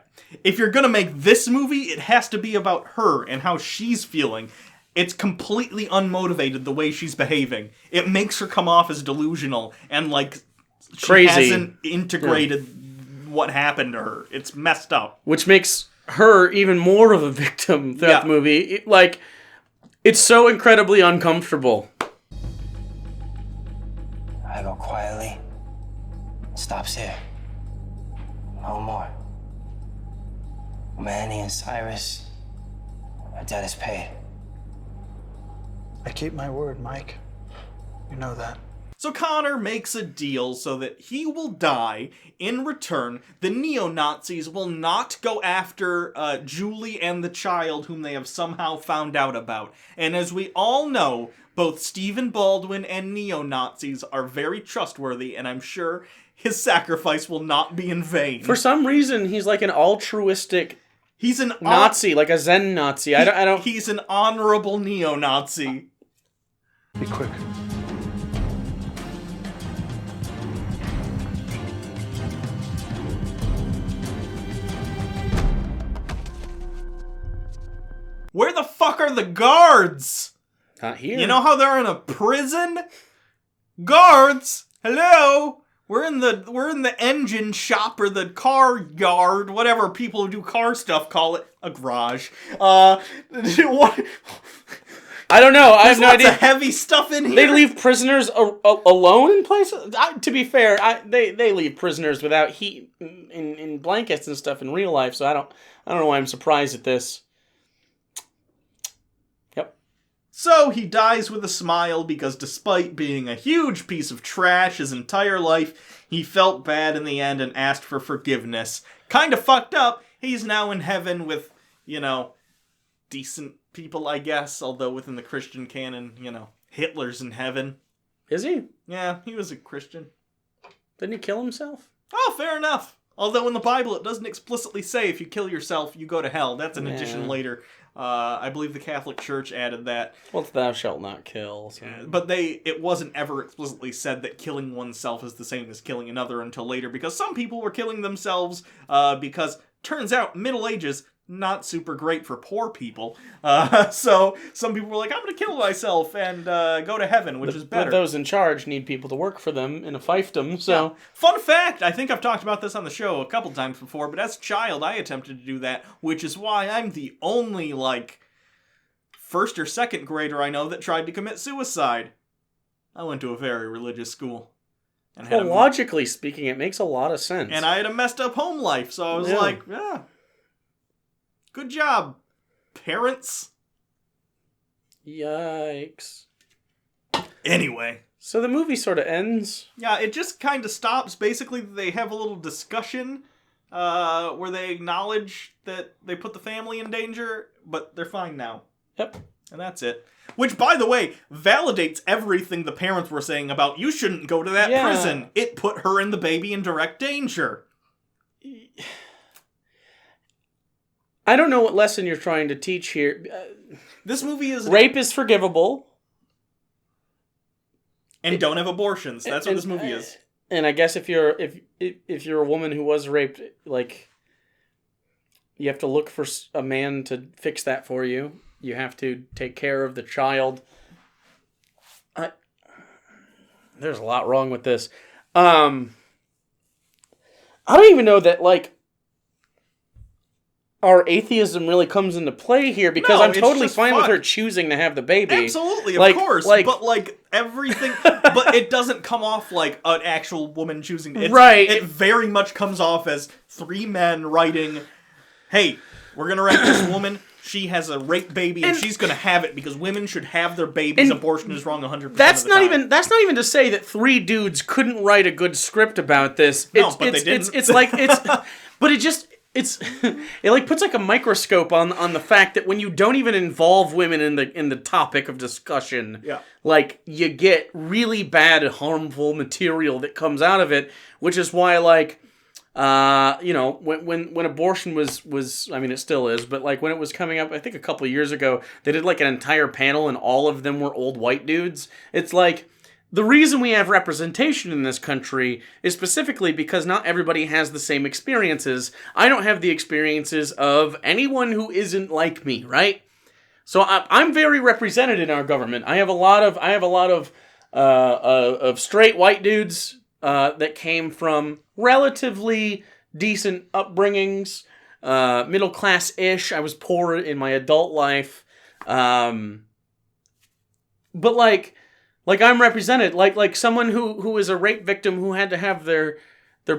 If you're gonna make this movie, it has to be about her and how she's feeling. It's completely unmotivated the way she's behaving. It makes her come off as delusional and like crazy. hasn't integrated what happened to her. It's messed up. Which makes her even more of a victim throughout the movie. It's so incredibly uncomfortable. I go quietly. Stops here. No more. Manny and Cyrus, our debt is paid. I keep my word, Mike. You know that. So Connor makes a deal so that he will die. In return, the neo-Nazis will not go after Julie and the child whom they have somehow found out about. And as we all know, both Stephen Baldwin and neo-Nazis are very trustworthy, and I'm sure his sacrifice will not be in vain. For some reason, he's like an altruistic Nazi, like a Zen Nazi. I don't. He's an honorable neo-Nazi. Be quick. Where the fuck are the guards? Not here. You know how they're in a prison? Guards! Hello! We're in the engine shop or the car yard, whatever people who do car stuff call it. A garage. What? I don't know. I have no There's idea. lots of heavy stuff in here. They leave prisoners alone in places? To be fair, they leave prisoners without heat in blankets and stuff in real life, so I don't know why I'm surprised at this. Yep. So he dies with a smile because despite being a huge piece of trash his entire life, he felt bad in the end and asked for forgiveness. Kinda fucked up. He's now in heaven with, decent people, I guess, although within the Christian canon, Hitler's in heaven. Is he? Yeah, he was a Christian. Didn't he kill himself? Oh, fair enough. Although in the Bible it doesn't explicitly say if you kill yourself, you go to hell. That's an addition later. I believe the Catholic Church added that. Well, thou shalt not kill. So. But it wasn't ever explicitly said that killing oneself is the same as killing another until later, because some people were killing themselves because, turns out, Middle Ages, not super great for poor people. So some people were like, I'm going to kill myself and go to heaven, which is better. But those in charge need people to work for them in a fiefdom, so... Yeah. Fun fact, I think I've talked about this on the show a couple times before, but as a child I attempted to do that, which is why I'm the only, first or second grader I know that tried to commit suicide. I went to a very religious school. And well, logically speaking, it makes a lot of sense. And I had a messed up home life, so I was like, good job, parents. Yikes. Anyway. So the movie sort of ends. Yeah, it just kind of stops. Basically, they have a little discussion where they acknowledge that they put the family in danger, but they're fine now. Yep. And that's it. Which, by the way, validates everything the parents were saying about you shouldn't go to that prison. It put her and the baby in direct danger. I don't know what lesson you're trying to teach here. This movie is... Rape is forgivable. And don't have abortions. That's what this movie is. And I guess if you're a woman who was raped, you have to look for a man to fix that for you. You have to take care of the child. There's a lot wrong with this. I don't even know that, our atheism really comes into play here, because I'm totally fine with her choosing to have the baby. Absolutely, of course. But, everything... but it doesn't come off like an actual woman choosing... Right. It very much comes off as three men writing, hey, we're gonna write this woman... She has a rape baby, and she's going to have it because women should have their babies. Abortion is wrong 100% of the time. That's not even to say that three dudes couldn't write a good script about this. They didn't. But it puts a microscope on the fact that when you don't even involve women in the topic of discussion, you get really bad, harmful material that comes out of it, which is why when abortion was I mean, it still is, but when it was coming up, I think a couple of years ago, they did an entire panel and all of them were old white dudes. It's the reason we have representation in this country is specifically because not everybody has the same experiences. I don't have the experiences of anyone who isn't like me, right? So I'm very represented in our government. I have a lot of straight white dudes that came from relatively decent upbringings, middle class-ish. I was poor in my adult life, but like I'm represented, like someone who is a rape victim who had to have their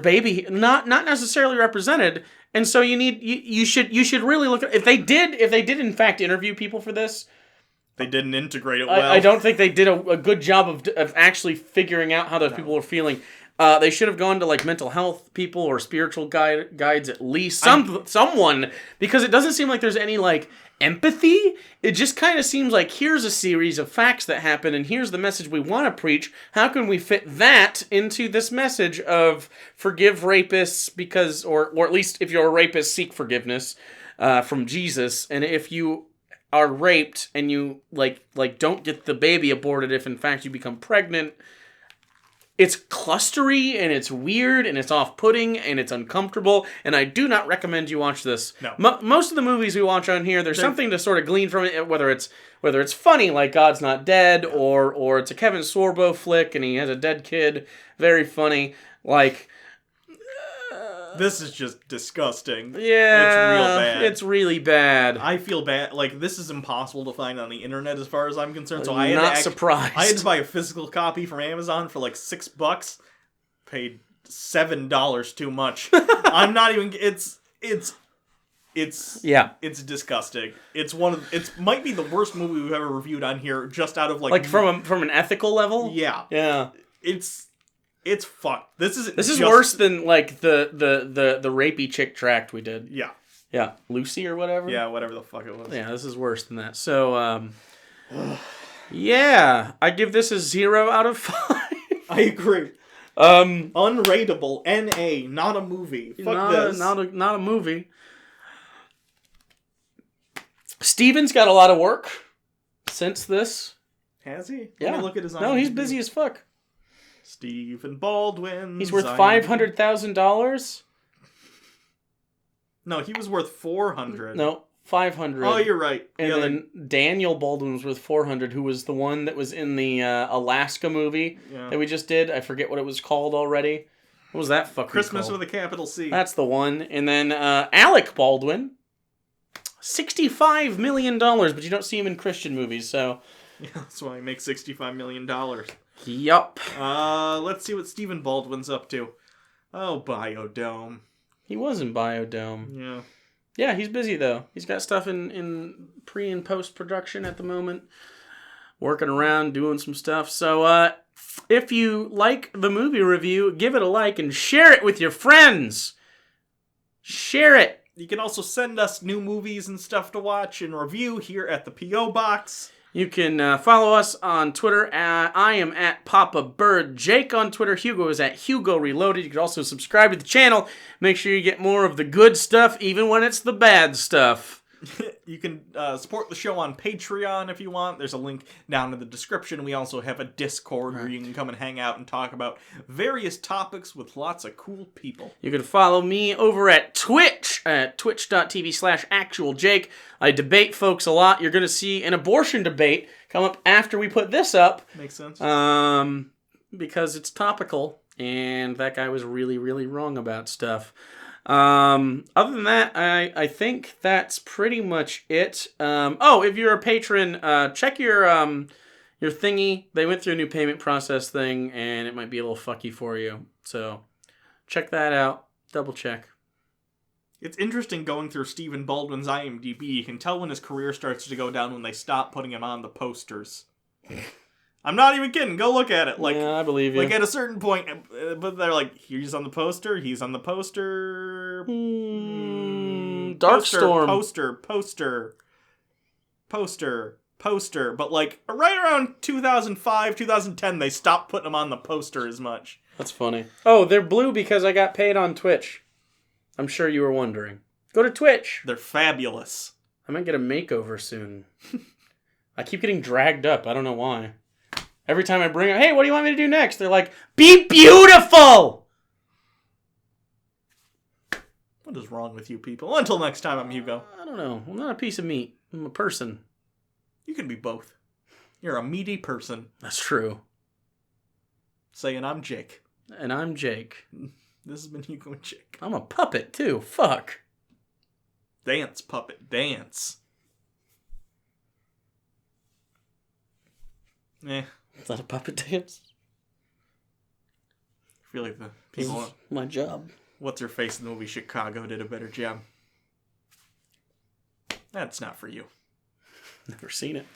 baby not necessarily represented. And so you should really look at if they did in fact interview people for this. They didn't integrate it well. I don't think they did a good job of actually figuring out how those people were feeling. They should have gone to like mental health people or spiritual guides at least. Someone, because it doesn't seem like there's any like empathy. It just kind of seems like here's a series of facts that happen and here's the message we want to preach. How can we fit that into this message of forgive rapists because, or at least if you're a rapist, seek forgiveness from Jesus. And if you are raped and you like don't get the baby aborted if in fact you become pregnant, it's clustery and it's weird and it's off-putting and it's uncomfortable, and I do not recommend you watch this. No. Most of the movies we watch on here, there's something to sort of glean from it, whether it's funny like God's Not Dead, or it's a Kevin Sorbo flick and he has a dead kid, very funny. Like, this is just disgusting. Yeah, it's real bad. It's really bad. I feel bad. Like, this is impossible to find on the internet as far as I'm concerned. So I'm not surprised. I had to buy a physical copy from Amazon for like $6. Paid $7 too much. I'm not even. It's disgusting. It might be the worst movie we've ever reviewed on here, just out of like from an ethical level. Yeah. It's fucked. This is worse than like the rapey chick tract we did. Yeah, Lucy or whatever. Yeah, whatever the fuck it was. Yeah, this is worse than that. So yeah, I give this a 0 out of 5. I agree. Unrateable. NA. Not a movie. Fuck this. Not a movie. Steven's got a lot of work since this. Has he? Yeah. Let me look at his IMDb. No, he's busy as fuck. Stephen Baldwin. He's worth $500,000. No, he was worth $400,000. No, $500,000. Oh, you're right. And then Daniel Baldwin was worth $400,000, who was the one that was in the Alaska movie that we just did. I forget what it was called already. What was that fucking Christmas called? with a capital C. That's the one. And then Alec Baldwin, $65 million, but you don't see him in Christian movies, so. Yeah, that's why he makes $65 million. Yup. Let's see what Stephen Baldwin's up to. Oh, Biodome. He was in Biodome. Yeah. Yeah, he's busy, though. He's got stuff in pre- and post-production at the moment. Working around, doing some stuff. So, if you like the movie review, give it a like and share it with your friends. Share it. You can also send us new movies and stuff to watch and review here at the P.O. Box. You can follow us on Twitter. I am at Papa Bird Jake on Twitter. Hugo is at Hugo Reloaded. You can also subscribe to the channel. Make sure you get more of the good stuff, even when it's the bad stuff. You can support the show on Patreon if you want. There's a link down in the description. We also have a Discord where you can come and hang out and talk about various topics with lots of cool people. You can follow me over at Twitch, at twitch.tv/actualjake. I debate folks a lot. You're going to see an abortion debate come up after we put this up. Makes sense. Because it's topical, and that guy was really, really wrong about stuff. Other than that, I think that's pretty much it. If you're a patron, check your thingy. They went through a new payment process thing, and it might be a little fucky for you. So check that out. Double check. It's interesting going through Stephen Baldwin's IMDb. You can tell when his career starts to go down when they stop putting him on the posters. I'm not even kidding. Go look at it. Like, yeah, I believe you. Like, at a certain point, but they're like, he's on the poster, he's on the poster. Darkstorm. Poster. But, like, right around 2005, 2010, they stopped putting him on the poster as much. That's funny. Oh, they're blue because I got paid on Twitch. I'm sure you were wondering. Go to Twitch. They're fabulous. I might get a makeover soon. I keep getting dragged up. I don't know why. Every time I bring up, hey, what do you want me to do next? They're like, be beautiful! What is wrong with you people? Well, until next time, I'm Hugo. I don't know. I'm not a piece of meat. I'm a person. You can be both. You're a meaty person. That's true. Saying I'm Jake. And I'm Jake. This has been Hugo and Jake. I'm a puppet, too. Fuck. Dance, puppet, dance. Eh. Is that a puppet dance? I feel like the people... This is my job. What's-her-face in the movie Chicago did a better job. That's not for you. Never seen it.